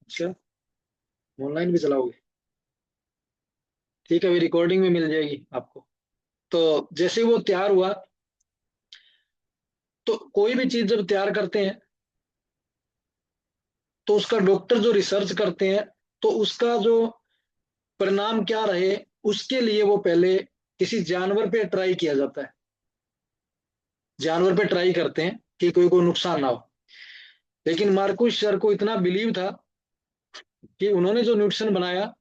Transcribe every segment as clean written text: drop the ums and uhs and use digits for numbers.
अच्छा, ऑनलाइन भी चलाओगे? ठीक है, अभी रिकॉर्डिंग में मिल जाएगी आपको। तो जैसे ही वो तैयार हुआ, तो कोई भी चीज जब तैयार करते हैं तो उसका डॉक्टर जो रिसर्च करते हैं, तो उसका जो परिणाम क्या रहे, उसके लिए वो पहले किसी जानवर पे ट्राई किया जाता है। जानवर पे ट्राई करते हैं कि कोई को नुकसान ना हो। लेकिन मार्कुस सर को इतना बिलीव था कि उन्होंने जो न्यूट्रिशन बनाया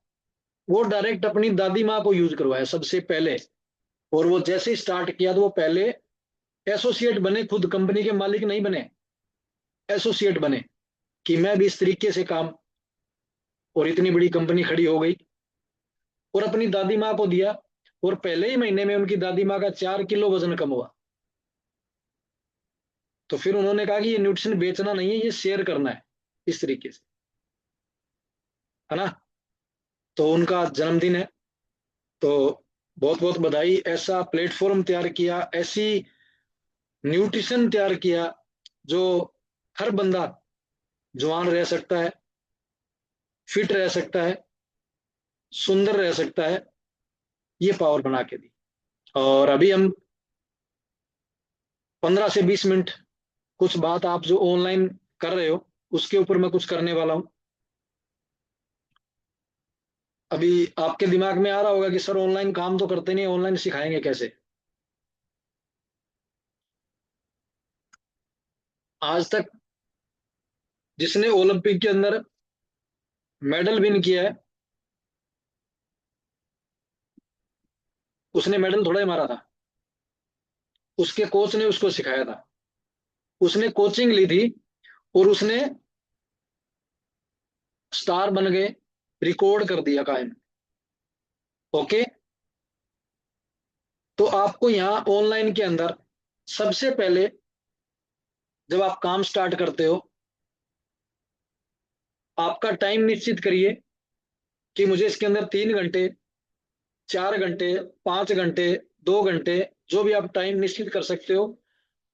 वो डायरेक्ट अपनी दादी माँ को यूज करवाया सबसे पहले। और वो जैसे ही स्टार्ट किया तो वो पहले एसोसिएट बने, खुद कंपनी के मालिक नहीं बने, एसोसिएट बने कि मैं भी इस तरीके से काम। और इतनी बड़ी कंपनी खड़ी हो गई और अपनी दादी माँ को दिया। और पहले ही महीने में उनकी दादी माँ का 4 किलो वजन कम हुआ। तो फिर उन्होंने कहा कि ये न्यूट्रिशन बेचना नहीं है, ये शेयर करना है इस तरीके से, है ना। तो उनका जन्मदिन है, तो बहुत बहुत बधाई। ऐसा प्लेटफॉर्म तैयार किया, ऐसी न्यूट्रिशन तैयार किया जो हर बंदा जवान रह सकता है, फिट रह सकता है, सुंदर रह सकता है। ये पावर बना के दी। और अभी हम 15 से 20 मिनट कुछ बात आप जो ऑनलाइन कर रहे हो उसके ऊपर मैं कुछ करने वाला हूं। अभी आपके दिमाग में आ रहा होगा कि सर ऑनलाइन काम तो करते नहीं, ऑनलाइन सिखाएंगे कैसे। आज तक जिसने ओलंपिक के अंदर मेडल विन किया है, उसने मेडल थोड़ा ही मारा था, उसके कोच ने उसको सिखाया था। उसने कोचिंग ली थी और उसने स्टार बन गए, रिकॉर्ड कर दिया कायम। ओके। तो आपको यहाँ ऑनलाइन के अंदर सबसे पहले जब आप काम स्टार्ट करते हो, आपका टाइम निश्चित करिए कि मुझे इसके अंदर 3 घंटे, 4 घंटे, 5 घंटे, 2 घंटे, जो भी आप टाइम निश्चित कर सकते हो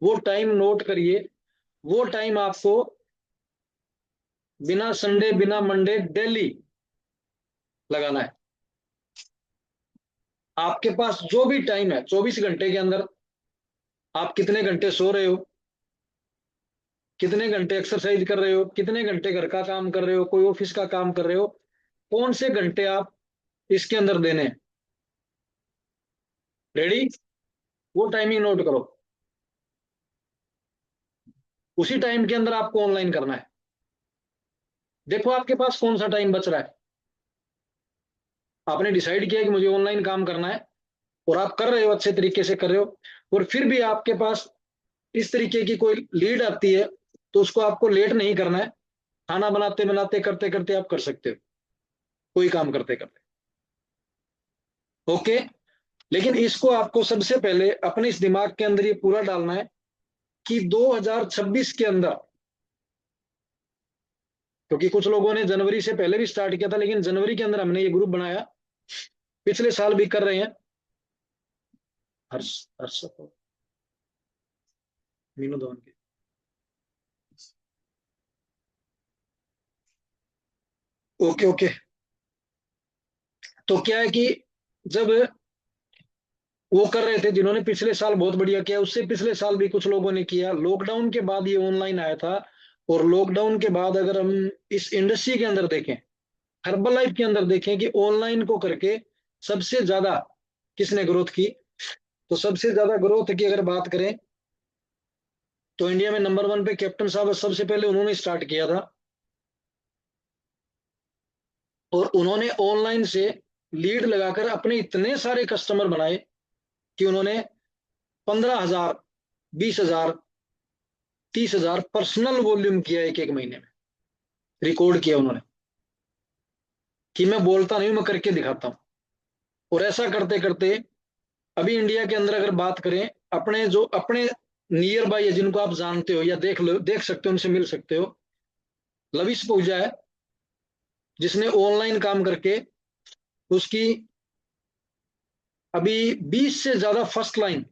वो टाइम नोट करिए। वो टाइम आपको बिना संडे बिना मंडे डेली लगाना है। आपके पास जो भी टाइम है 24 घंटे के अंदर, आप कितने घंटे सो रहे हो, कितने घंटे एक्सरसाइज कर रहे हो, कितने घंटे घर का काम कर रहे हो, कोई ऑफिस का काम कर रहे हो, कौन से घंटे आप इसके अंदर देने हैं। रेडी? वो टाइमिंग नोट करो। उसी टाइम के अंदर आपको ऑनलाइन करना है। देखो आपके पास कौन सा टाइम बच रहा है। आपने डिसाइड किया कि मुझे ऑनलाइन काम करना है और आप कर रहे हो, अच्छे तरीके से कर रहे हो। और फिर भी आपके पास इस तरीके की कोई लीड आती है तो उसको आपको लेट नहीं करना है। खाना बनाते बनाते करते करते आप कर सकते हो, कोई काम करते करते। ओके। लेकिन इसको आपको सबसे पहले अपने इस दिमाग के अंदर ये पूरा डालना है कि 2026 के अंदर, क्योंकि कुछ लोगों ने जनवरी से पहले भी स्टार्ट किया था, लेकिन जनवरी के अंदर हमने ये ग्रुप बनाया, पिछले साल भी कर रहे हैं। हर्ष, हर्ष मीनू धवन के। Okay okay. तो क्या है कि जब वो कर रहे थे जिन्होंने पिछले साल बहुत बढ़िया किया, उससे पिछले साल भी कुछ लोगों ने किया, लॉकडाउन के बाद ये ऑनलाइन आया था। और लॉकडाउन के बाद अगर हम इस इंडस्ट्री के अंदर देखें, हर्बल लाइफ के अंदर देखें कि ऑनलाइन को करके सबसे ज्यादा किसने ग्रोथ की, तो सबसे ज्यादा ग्रोथ की अगर बात करें तो इंडिया में नंबर 1 पे कैप्टन साहब, सबसे पहले उन्होंने स्टार्ट किया था। और उन्होंने ऑनलाइन से लीड लगाकर अपने इतने सारे कस्टमर बनाए कि उन्होंने 15,000, 20,000, 30,000 पर्सनल वॉल्यूम किया एक एक महीने में, रिकॉर्ड किया उन्होंने। कि मैं बोलता नहीं, मैं करके दिखाता हूँ। और ऐसा करते करते अभी इंडिया के अंदर अगर बात करें, अपने जो अपने नियर बाई है जिनको आप जानते हो या देख लो, देख सकते हो, उनसे मिल सकते हो। लविश पूजा है जिसने ऑनलाइन काम करके उसकी अभी 20 से ज्यादा फर्स्ट लाइन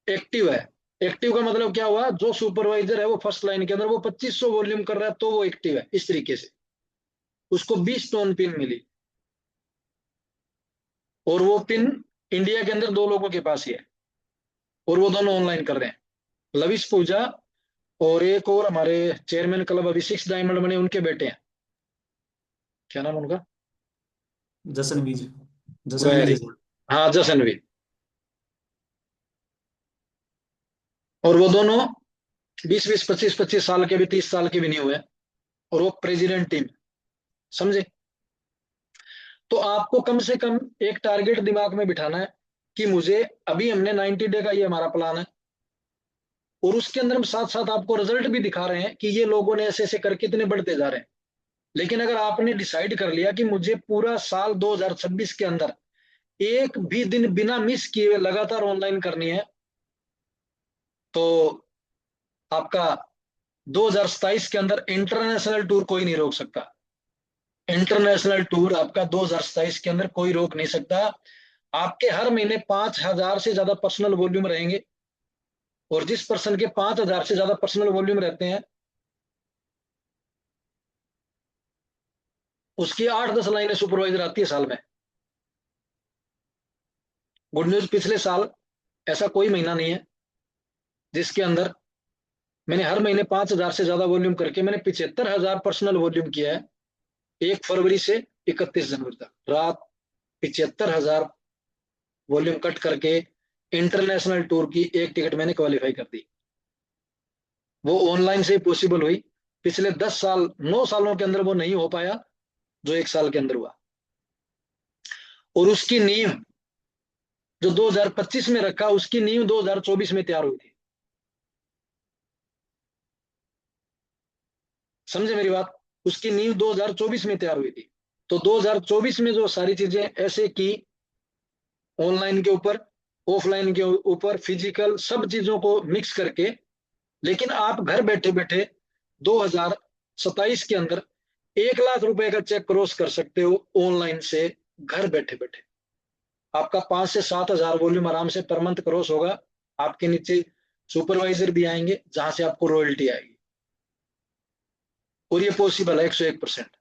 एक्टिव है। एक्टिव का मतलब क्या हुआ, जो सुपरवाइजर है वो फर्स्ट लाइन के अंदर वो 2500 वॉल्यूम कर रहा है तो वो एक्टिव है, इस तरीके से। उसको 20 टन पिन मिली, और वो पिन इंडिया के अंदर 2 लोगों के पास ही है, और वो दोनों ऑनलाइन कर रहे हैं, लविश पूजा और एक और हमारे चेयरमैन क्लब अभी 6 डायमंड बने, उनके बेटे हैं, क्या नाम है उनका? जसनवीर, जसनवीर वेरी जैसे। गुड। हाँ, जसनवी। और वो दोनों 20-20, 25-25 साल के भी, 30 साल के भी नहीं हुए, और वो प्रेसिडेंट टीम, समझे? तो आपको कम से कम एक टारगेट दिमाग में बिठाना है कि मुझे, अभी हमने 90 डे का ये हमारा प्लान है, और उसके अंदर हम साथ साथ आपको रिजल्ट भी दिखा रहे हैं कि ये लोगों ने ऐसे ऐसे करके इतने बढ़ते जा रहे हैं। लेकिन अगर आपने डिसाइड कर लिया कि मुझे पूरा साल 2026 के अंदर एक भी दिन बिना मिस किए लगातार ऑनलाइन करनी है, तो आपका 2027 के अंदर इंटरनेशनल टूर कोई नहीं रोक सकता। इंटरनेशनल टूर आपका 2027 के अंदर कोई रोक नहीं सकता। आपके हर महीने 5,000 से ज्यादा पर्सनल वॉल्यूम रहेंगे, और जिस पर्सन के 5,000 से ज्यादा पर्सनल वॉल्यूम रहते हैं, उसकी 8-10 लाइनें सुपरवाइजर आती है साल में। गुड न्यूज, पिछले साल ऐसा कोई महीना नहीं है जिसके अंदर मैंने हर महीने 5,000 से ज्यादा वॉल्यूम करके मैंने 75,000 पर्सनल वॉल्यूम किया है। 1 फरवरी से 31 जनवरी तक रात 75,000 वॉल्यूम कट करके इंटरनेशनल टूर की एक टिकट मैंने क्वालिफाई कर दी। वो ऑनलाइन से ही पॉसिबल हुई। पिछले 10 साल, 9 सालों के अंदर वो नहीं हो पाया जो 1 साल के अंदर हुआ। और उसकी नींव जो 2025 में रखा, उसकी नींव 2024 में तैयार हुई थी। समझे मेरी बात? उसकी नींव 2024 में तैयार हुई थी। तो 2024 में जो सारी चीजें ऐसे की, ऑनलाइन के ऊपर, ऑफलाइन के ऊपर, फिजिकल, सब चीजों को मिक्स करके, लेकिन आप घर बैठे बैठे 2027 के अंदर 1 लाख रुपए का चेक क्रॉस कर सकते हो ऑनलाइन से, घर बैठे बैठे। आपका 5 से 7 हजार वॉल्यूम आराम से पर मंथ क्रॉस होगा। आपके नीचे सुपरवाइजर भी आएंगे जहां से आपको रॉयल्टी आएगी, और ये पॉसिबल है 101%।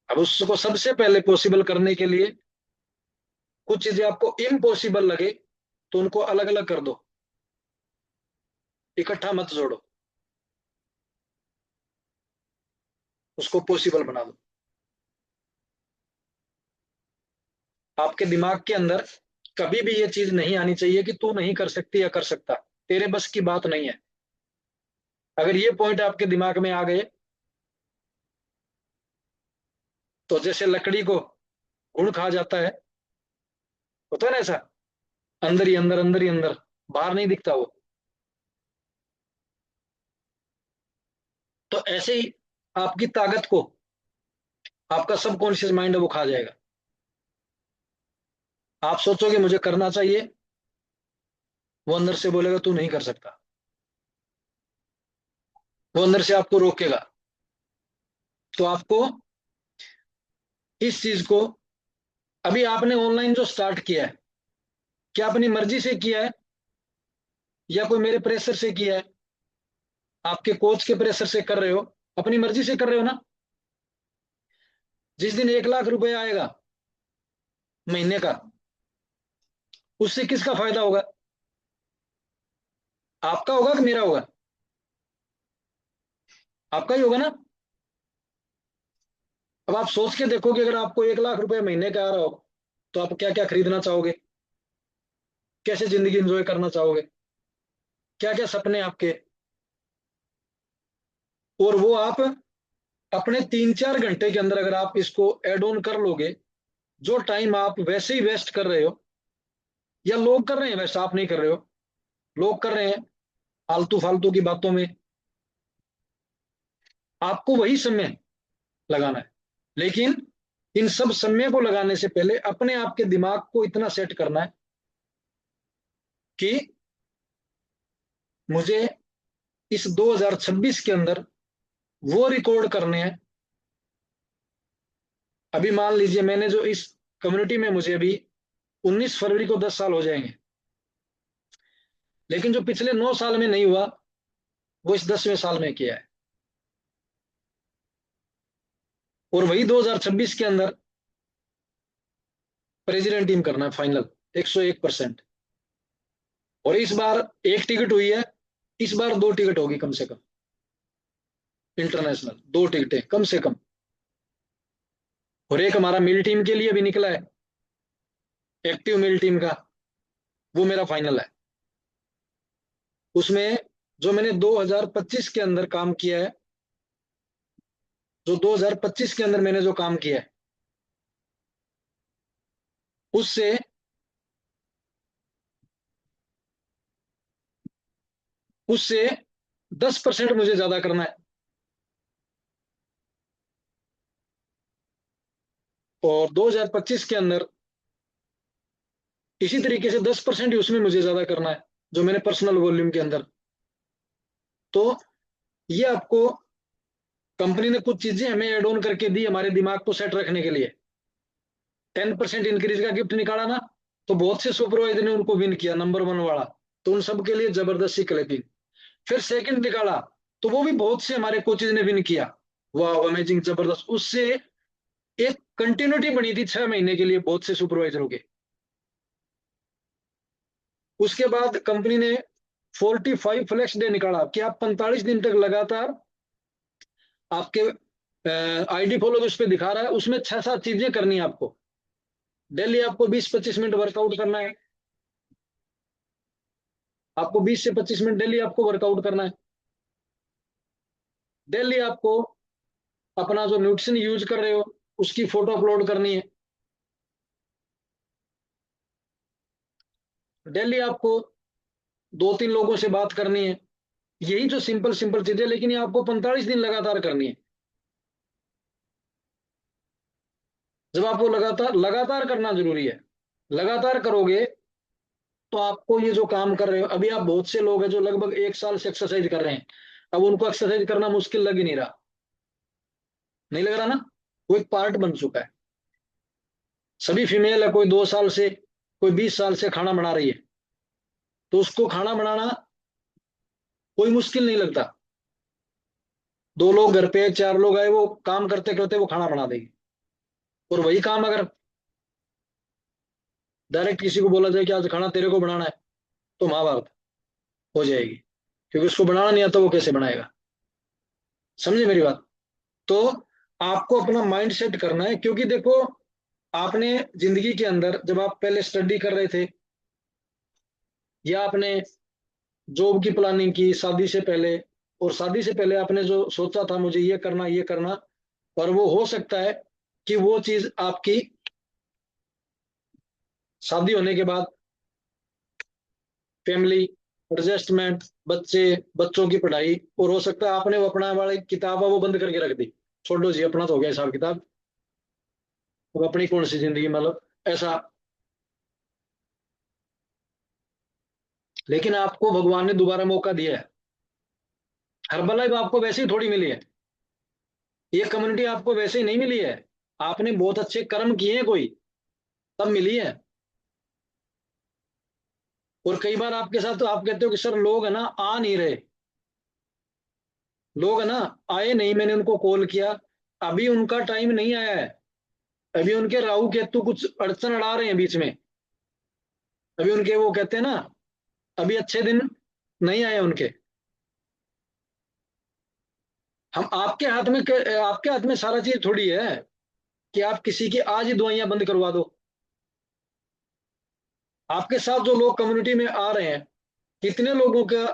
अब उसको सबसे पहले पॉसिबल करने के लिए कुछ चीजें आपको इम्पॉसिबल लगे तो उनको अलग अलग कर दो, इकट्ठा मत जोड़ो, उसको पॉसिबल बना दो। आपके दिमाग के अंदर कभी भी ये चीज नहीं आनी चाहिए कि तू नहीं कर सकती या कर सकता, तेरे बस की बात नहीं है। अगर ये पॉइंट आपके दिमाग में आ गए, तो जैसे लकड़ी को घुन खा जाता है, होता है ना ऐसा, अंदर ही अंदर, अंदर ही अंदर, बाहर नहीं दिखता वो, तो ऐसे ही आपकी ताकत को आपका सबकॉन्शियस माइंड है वो खा जाएगा। आप सोचोगे मुझे करना चाहिए, वो अंदर से बोलेगा तू नहीं कर सकता, वो अंदर से आपको रोकेगा। तो आपको इस चीज को, अभी आपने ऑनलाइन जो स्टार्ट किया है, क्या अपनी मर्जी से किया है या कोई मेरे प्रेशर से किया है? आपके कोच के प्रेशर से कर रहे हो, अपनी मर्जी से कर रहे हो ना? जिस दिन 1 लाख रुपए आएगा महीने का, उससे किसका फायदा होगा? आपका होगा कि मेरा होगा? आपका ही होगा ना। अब आप सोच के देखो कि अगर आपको 1 लाख रुपए महीने का आ रहा हो, तो आप क्या क्या खरीदना चाहोगे, कैसे जिंदगी एंजॉय करना चाहोगे, क्या क्या सपने आपके। और वो आप अपने 3-4 घंटे के अंदर अगर आप इसको एड ऑन कर लोगे, जो टाइम आप वैसे ही वेस्ट कर रहे हो, या लोग कर रहे हैं, वैसे आप नहीं कर रहे हो, लोग कर रहे हैं फालतू फालतू की बातों में, आपको वही समय लगाना है। लेकिन इन सब समय को लगाने से पहले अपने आप के दिमाग को इतना सेट करना है कि मुझे इस 2026 के अंदर वो रिकॉर्ड करने हैं। अभी मान लीजिए मैंने जो इस कम्युनिटी में, मुझे अभी 19 फरवरी को 10 साल हो जाएंगे, लेकिन जो पिछले 9 साल में नहीं हुआ वो इस 10वें साल में किया है। और वही 2026 के अंदर प्रेसिडेंट टीम करना है फाइनल 101%। और इस बार एक टिकट हुई है, इस बार 2 टिकट होगी कम से कम, इंटरनेशनल 2 टिकटें कम से कम। और एक हमारा मिल टीम के लिए भी निकला है, एक्टिव मिल टीम का, वो मेरा फाइनल है। उसमें जो मैंने 2025 के अंदर काम किया है, जो 2025 के अंदर मैंने जो काम किया है, उससे उससे 10% मुझे ज्यादा करना है। और 2025 के अंदर इसी तरीके से 10% ही उसमें मुझे ज्यादा करना है, जो मैंने पर्सनल वॉल्यूम के अंदर। तो ये आपको कंपनी ने कुछ चीजें हमें एड ऑन करके दी हमारे दिमाग को सेट रखने के लिए। 10% इंक्रीज का गिफ्ट निकाला ना, तो बहुत से सुपरवाइजर ने उनको विन किया, नंबर 1 वाला। तो उन सब के लिए जबरदस्ती क्लैपिंग। फिर सेकंड निकाला, तो वो भी बहुत से हमारे कोचेज ने विन किया। वाह, अमेजिंग, जबरदस्त। उससे एक कंटिन्यूटी बनी थी 6 महीने के लिए बहुत से सुपरवाइजरों के। उसके बाद कंपनी ने 45 फ्लैक्स डे निकाला कि आप 45 दिन तक लगातार आपके आईडी फॉलो उस पर दिखा रहा है, उसमें 6-7 चीजें करनी है आपको। डेली आपको 20-25 मिनट वर्कआउट करना है, आपको 20 से 25 मिनट डेली आपको वर्कआउट करना है। डेली आपको अपना जो न्यूट्रिशन यूज कर रहे हो उसकी फोटो अपलोड करनी है। डेली आपको 2-3 लोगों से बात करनी है। यही जो सिंपल सिंपल चीजें, लेकिन ये आपको 45 दिन लगातार करनी है। जब आपको लगातार लगातार करना जरूरी है, लगातार करोगे तो आपको ये जो काम कर रहे हो, अभी आप बहुत से लोग हैं जो लगभग 1 साल से एक्सरसाइज कर रहे हैं, अब उनको एक्सरसाइज करना मुश्किल लग ही नहीं रहा। नहीं लग रहा ना, वो एक पार्ट बन चुका है। सभी फीमेल है, कोई 2 साल से, कोई 20 साल से खाना बना रही है, तो उसको खाना बनाना कोई मुश्किल नहीं लगता। 2 लोग घर पे, 4 लोग आए, वो काम करते करते वो खाना बना देगी। और वही काम अगर डायरेक्ट किसी को बोला जाए कि आज खाना तेरे को बनाना है, तो महाभारत हो जाएगी, क्योंकि उसको बनाना नहीं आता, वो कैसे बनाएगा। समझे मेरी बात। तो आपको अपना माइंड सेट करना है, क्योंकि देखो, आपने जिंदगी के अंदर जब आप पहले स्टडी कर रहे थे, या आपने जॉब की प्लानिंग की शादी से पहले, और शादी से पहले आपने जो सोचा था मुझे ये करना ये करना, और वो हो सकता है कि वो चीज आपकी शादी होने के बाद फैमिली एडजस्टमेंट, बच्चे, बच्चों की पढ़ाई, और हो सकता है आपने वो अपना वाली किताब है वो बंद करके रख दी, छोड़ो जी, अपना तो हो गया हिसाब किताब, अब अपनी कौन सी जिंदगी, मतलब ऐसा। लेकिन आपको भगवान ने दोबारा मौका दिया है। हर्बल लाइफ आपको वैसे ही थोड़ी मिली है, ये कम्युनिटी आपको वैसे ही नहीं मिली है। आपने बहुत अच्छे कर्म किए हैं कोई, तब मिली है। और कई बार आपके साथ तो आप कहते हो कि सर लोग है ना आ नहीं रहे, लोग है ना आए नहीं, मैंने उनको कॉल किया, अभी उनका टाइम नहीं आया है। अभी उनके राहु केतु कुछ अड़चन अड़ा रहे हैं बीच में, अभी उनके वो कहते हैं ना, अभी अच्छे दिन नहीं आए उनके। हम आपके हाथ में सारा चीज थोड़ी है कि आप किसी की आज ही दवाइयां बंद करवा दो। आपके साथ जो लोग कम्युनिटी में आ रहे हैं, कितने लोगों का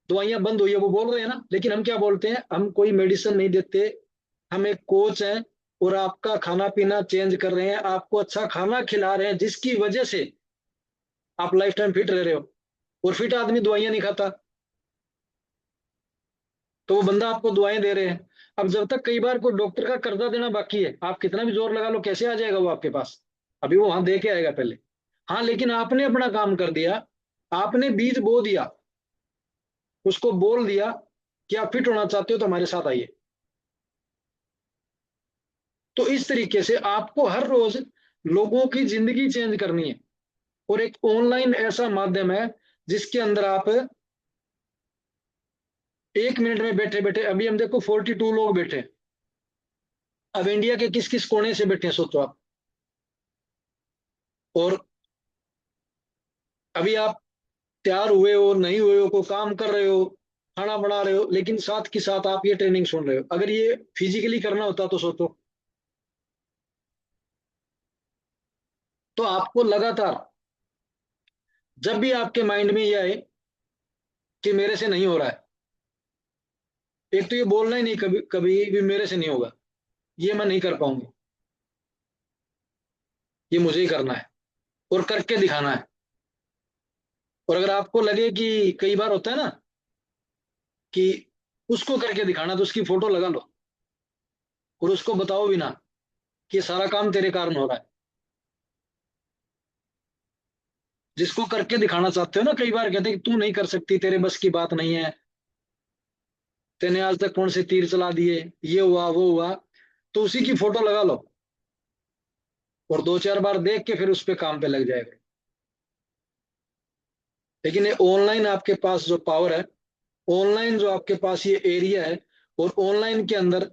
दवाइयां बंद हुई है वो बोल रहे हैं ना, लेकिन हम क्या बोलते हैं, हम कोई मेडिसिन नहीं देते, हम एक कोच हैं, और आपका खाना पीना चेंज कर रहे हैं, आपको अच्छा खाना खिला रहे हैं, जिसकी वजह से आप लाइफ टाइम फिट रह रहे हो। और फिट आदमी दवाइयां नहीं खाता, तो वो बंदा आपको दवाएं दे रहे हैं। अब जब तक कई बार कोई डॉक्टर का कर्जा देना बाकी है, आप कितना भी जोर लगा लो, कैसे आ जाएगा वो आपके पास, अभी वो वहां दे के आएगा पहले। हाँ, लेकिन आपने अपना काम कर दिया, आपने बीज बो दिया, उसको बोल दिया कि आप फिट होना चाहते हो तो हमारे साथ आइए। तो इस तरीके से आपको हर रोज लोगों की जिंदगी चेंज करनी है। और एक ऑनलाइन ऐसा माध्यम है जिसके अंदर आप 1 मिनट में बैठे बैठे, अभी हम देखो 42 लोग बैठे, अब इंडिया के किस किस कोने से बैठे हैं सोचो आप। और अभी आप तैयार हुए हो, नहीं हुए हो, कोई काम कर रहे हो, खाना बना रहे हो, लेकिन साथ के साथ आप ये ट्रेनिंग सुन रहे हो। अगर ये फिजिकली करना होता तो सोचो। तो आपको लगातार, जब भी आपके माइंड में ये आए कि मेरे से नहीं हो रहा है, एक तो ये बोलना ही नहीं कभी कभी भी मेरे से नहीं होगा, ये मैं नहीं कर पाऊंगी, ये मुझे ही करना है और करके दिखाना है। और अगर आपको लगे कि कई बार होता है ना कि उसको करके दिखाना, तो उसकी फोटो लगा लो और उसको बताओ भी ना कि ये सारा काम तेरे कारण हो रहा है। जिसको करके दिखाना चाहते हो ना, कई बार कहते हैं कि तू नहीं कर सकती, तेरे बस की बात नहीं है, तेने आज तक कौन से तीर चला दिए, ये हुआ वो हुआ, तो उसी की फोटो लगा लो और दो चार बार देख के फिर उस पे काम पे लग जाएगा। लेकिन ये ऑनलाइन आपके पास जो पावर है, ऑनलाइन जो आपके पास ये एरिया है, और ऑनलाइन के अंदर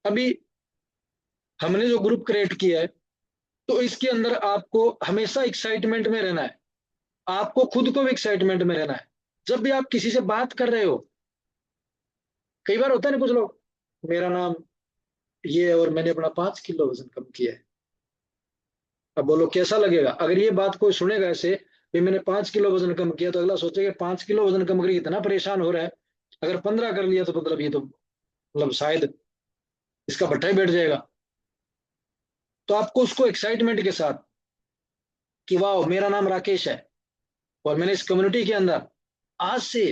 अभी हमने जो ग्रुप क्रिएट किया है, तो इसके अंदर आपको हमेशा एक्साइटमेंट में रहना है। आपको खुद को भी एक्साइटमेंट में रहना है। जब भी आप किसी से बात कर रहे हो, कई बार होता है ना कुछ लोग, मेरा नाम ये है और मैंने अपना 5 किलो वजन कम किया है। अब बोलो कैसा लगेगा अगर ये बात कोई सुनेगा ऐसे, भी मैंने 5 किलो वजन कम किया, तो अगला सोचेगा 5 किलो वजन कम करके इतना परेशान हो रहा है, अगर 15 कर लिया तो मतलब ये तो मतलब शायद इसका भट्टा ही बैठ जाएगा। तो आपको उसको एक्साइटमेंट के साथ कि वाह मेरा नाम राकेश है और मैंने इस कम्युनिटी के अंदर आज से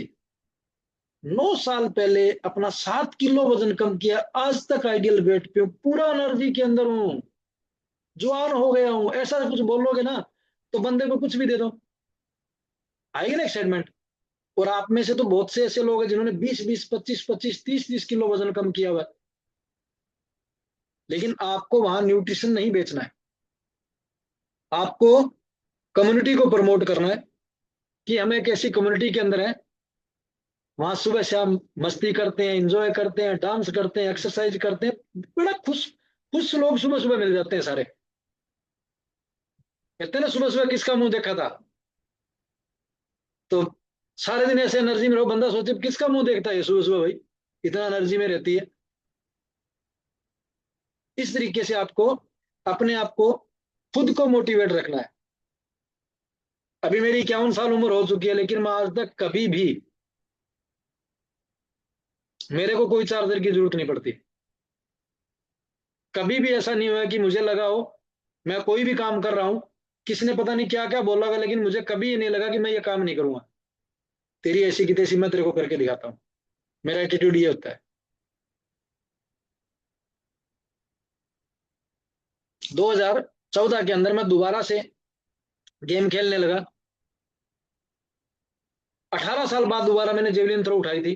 9 साल पहले अपना 7 किलो वजन कम किया, आज तक आइडियल वेट पे हूँ, पूरा एनर्जी के अंदर हूँ, जवान हो गया हूँ, ऐसा कुछ बोलोगे ना, तो बंदे को कुछ भी दे दो, आएगी ना एक्साइटमेंट। और आप में से तो बहुत से ऐसे लोग हैं जिन्होंने 20-20, 25-25, 30-30 किलो वजन कम किया हुआ है। लेकिन आपको वहां न्यूट्रिशन नहीं बेचना है, आपको कम्युनिटी को प्रमोट करना है कि हम एक ऐसी कम्युनिटी के अंदर है, वहां सुबह शाम मस्ती करते हैं, एंजॉय करते हैं, डांस करते हैं, एक्सरसाइज करते हैं, बड़ा खुश खुश लोग सुबह सुबह मिल जाते हैं सारे। कहते हैं ना सुबह सुबह किसका मुंह देखा था, तो सारे दिन ऐसे एनर्जी में रहो, बंदा सोचे किसका मुंह देखता है सुबह सुबह भाई, इतना एनर्जी में रहती है। इस तरीके से आपको अपने आप को खुद को मोटिवेट रखना है। अभी मेरी 51 साल उम्र हो चुकी है, लेकिन मैं आज तक कभी भी, मेरे को कोई चार्जर की जरूरत नहीं पड़ती। कभी भी ऐसा नहीं हुआ कि मुझे लगा हो मैं कोई भी काम कर रहा हूं, किसी ने पता नहीं क्या क्या बोला होगा, लेकिन मुझे कभी ये नहीं लगा कि मैं ये काम नहीं करूंगा, तेरी ऐसी की तैसी मैं तेरे को करके दिखाता हूँ। मेरा एटीट्यूड ये होता है। 2014 के अंदर मैं दोबारा से गेम खेलने लगा। 18 साल बाद दोबारा मैंने जेवलिन थ्रो उठाई थी।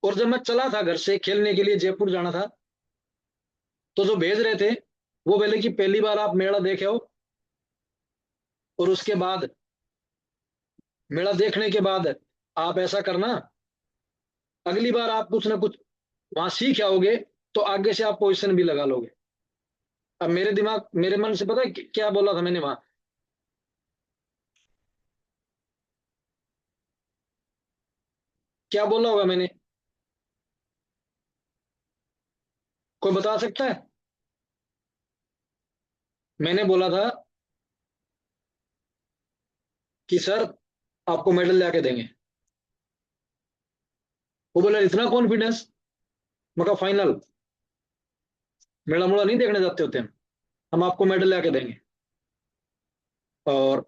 और जब मैं चला था घर से खेलने के लिए, जयपुर जाना था, तो जो भेज रहे थे वो बोले कि पहली बार आप मेला देखे हो, और उसके बाद मेला देखने के बाद आप ऐसा करना, अगली बार आप कुछ ना कुछ वहां सीख आओगे, तो आगे से आप पोजीशन भी लगा लोगे। अब मेरे दिमाग मेरे मन से पता है क्या बोला था मैंने वहां, क्या बोला होगा मैंने, कोई बता सकता है? मैंने बोला था कि सर आपको मेडल लाके देंगे। वो बोला इतना कॉन्फिडेंस। मैं कहा फाइनल, मेला मुड़ा नहीं देखने जाते होते हम आपको मेडल लाके देंगे। और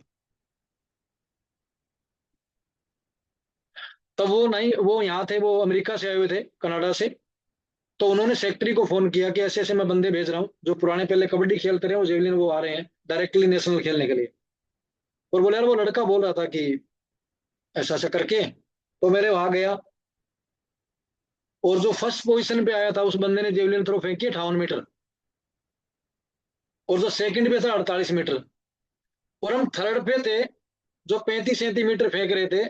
तब वो नहीं, वो यहाँ थे, वो अमेरिका से आए हुए थे, कनाडा से। तो उन्होंने सेक्रेटरी को फोन किया कि ऐसे ऐसे मैं बंदे भेज रहा हूँ जो पुराने पहले कबड्डी खेलते रहे, वो जेवलिन वो आ रहे हैं डायरेक्टली नेशनल खेलने के लिए। और बोले यार वो लड़का बोल रहा था कि ऐसा ऐसा करके, तो मेरे वहां गया, और जो फर्स्ट पोजीशन पे आया था उस बंदे ने जेवलिन थ्रो फेंकी 58 मीटर, और जो सेकंड पे था 48 मीटर, और हम थर्ड पे थे जो 35 सेंटीमीटर फेंक रहे थे,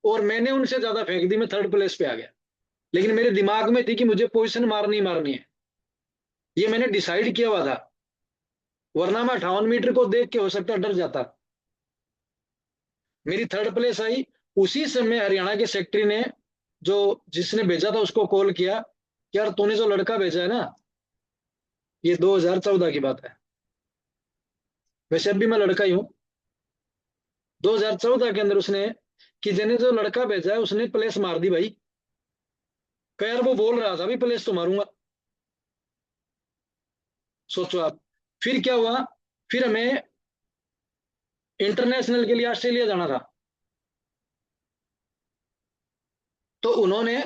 और मैंने उनसे ज्यादा फेंक दी, मैं थर्ड प्लेस पे आ गया। लेकिन मेरे दिमाग में थी कि मुझे पोजीशन मारनी मारनी है, ये मैंने डिसाइड किया हुआ था, वरना मैं 58 मीटर को देख के हो सकता डर जाता। मेरी थर्ड प्लेस आई। उसी समय हरियाणा के सेक्रेटरी ने, जो जिसने भेजा था उसको कॉल किया कि यार तूने जो लड़का भेजा है ना, ये 2014 की बात है, वैसे अब भी मैं लड़का ही हूँ। 2014 के अंदर उसने, कि जिन्हें जो लड़का भेजा है उसने प्लेस मार दी भाई। कह यार वो बोल रहा था भी प्लेस तो मारूंगा। सोचो आप। फिर क्या हुआ, फिर हमें इंटरनेशनल के लिए ऑस्ट्रेलिया जाना था। तो उन्होंने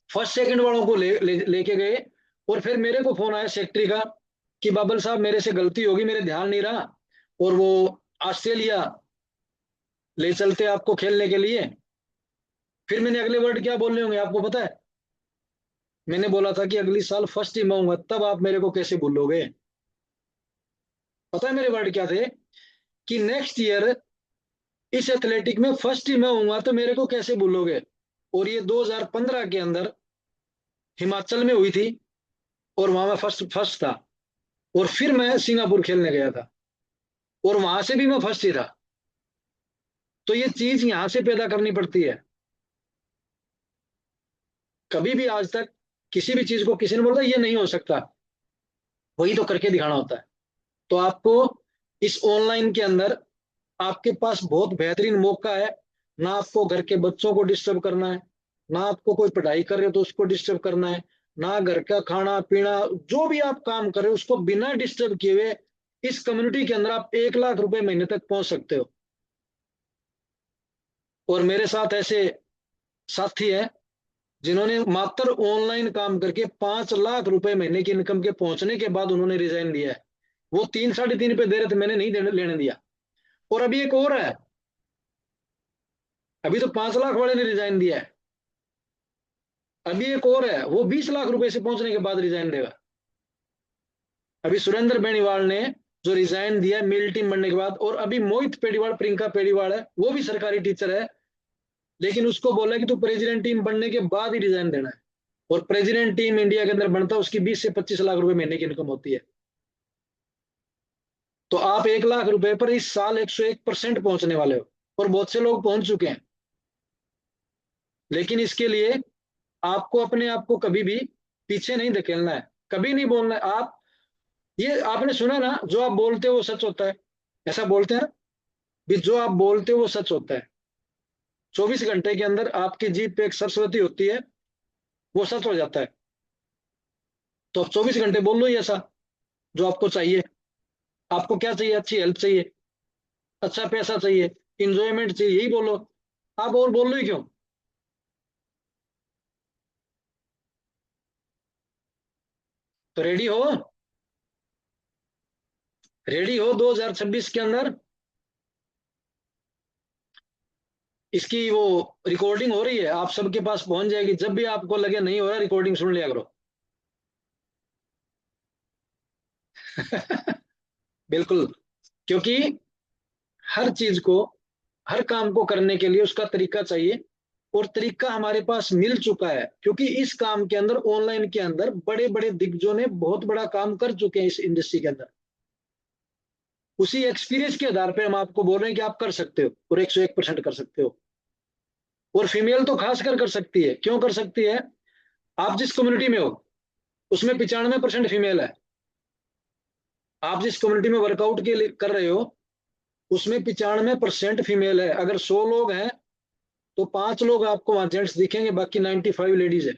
फर्स्ट सेकंड वालों को लेके गए। और फिर मेरे को फोन आया सेक्रेटरी का कि बाबल साहब मेरे से गलती होगी, मेरे ध्यान नहीं रहा, और वो ऑस्ट्रेलिया ले चलते आपको खेलने के लिए। फिर मैंने अगले वर्ड क्या बोलने होंगे आपको पता है? मैंने बोला था कि अगली साल फर्स्ट टीम आऊंगा, तब आप मेरे को कैसे भूलोगे। पता है मेरे वर्ड क्या थे? कि नेक्स्ट ईयर इस एथलेटिक में फर्स्ट टीम में आऊंगा तो मेरे को कैसे भूलोगे। और ये 2015 के अंदर हिमाचल में हुई थी, और वहां मैं फर्स्ट फर्स्ट था। और फिर मैं सिंगापुर खेलने गया था, और वहां से भी मैं फर्स्ट ही था। तो ये चीज यहां से पैदा करनी पड़ती है। कभी भी आज तक किसी भी चीज को किसी ने बोला ये नहीं हो सकता, वही तो करके दिखाना होता है। तो आपको इस ऑनलाइन के अंदर आपके पास बहुत बेहतरीन मौका है। ना आपको घर के बच्चों को डिस्टर्ब करना है, ना आपको कोई पढ़ाई कर रहे हो तो उसको डिस्टर्ब करना है, ना घर का खाना पीना, जो भी आप काम कर रहे हो उसको बिना डिस्टर्ब किए हुए इस कम्युनिटी के अंदर आप 1 लाख रुपए महीने तक पहुंच सकते हो। और मेरे साथ ऐसे साथी हैं जिन्होंने मात्र ऑनलाइन काम करके 5 लाख रुपए महीने की इनकम के पहुंचने के बाद उन्होंने रिजाइन दिया है। वो 3 साढ़े 3 पे दे रहे थे, मैंने नहीं लेने दिया। और अभी एक और है, अभी तो 5 लाख वाले ने रिजाइन दिया है। अभी एक और है, वो 20 लाख रुपए से पहुंचने के बाद रिजाइन देगा। अभी सुरेंद्र बेनीवाल ने जो रिजाइन दिया मिल टीम बनने के बाद, और अभी मोहित पेडीवाल, प्रियंका पेडीवाल है, वो भी सरकारी टीचर है, लेकिन उसको बोला कि तू प्रेसिडेंट टीम बनने के बाद ही रिजाइन देना है। और प्रेसिडेंट टीम इंडिया के अंदर बनता है उसकी 20 से 25 लाख रुपए महीने की इनकम होती है। तो आप 1 लाख रुपए पर इस साल 101% पहुंचने वाले हो, और बहुत से लोग पहुंच चुके हैं। लेकिन इसके लिए आपको अपने आप को कभी भी पीछे नहीं धकेलना है, कभी नहीं बोलना है। आप, ये आपने सुना ना, जो आप बोलते हो वो सच होता है, ऐसा बोलते हैं ना, भी जो आप बोलते हो वो सच होता है। 24 घंटे के अंदर आपकी जीभ पे एक सरस्वती होती है, वो सच हो जाता है। तो आप 24 घंटे बोल लो ही ऐसा जो आपको चाहिए। आपको क्या चाहिए? अच्छी हेल्थ चाहिए, अच्छा पैसा चाहिए, इंजॉयमेंट चाहिए, यही बोलो। आप और बोल लो ही क्यों? तो रेडी हो, रेडी हो 2026 के अंदर। इसकी वो रिकॉर्डिंग हो रही है, आप सबके पास पहुंच जाएगी। जब भी आपको लगे नहीं हो रहा, रिकॉर्डिंग सुन लिया करो। बिल्कुल। क्योंकि हर चीज को, हर काम को करने के लिए उसका तरीका चाहिए, और तरीका हमारे पास मिल चुका है। क्योंकि इस काम के अंदर, ऑनलाइन के अंदर, बड़े बड़े दिग्गजों ने बहुत बड़ा काम कर चुके हैं इस इंडस्ट्री के अंदर। उसी एक्सपीरियंस के आधार पर हम आपको बोल रहे हैं कि आप कर सकते हो, और 101% कर सकते हो। और फीमेल तो खास कर सकती है। क्यों कर सकती है? आप जिस कम्युनिटी में हो उसमें 95% फीमेल है। आप जिस कम्युनिटी में वर्कआउट के लिए कर रहे हो उसमें 95% फीमेल है। अगर 100 लोग हैं तो 5 लोग आपको वहां जेंट्स दिखेंगे, बाकी 95 लेडीज है।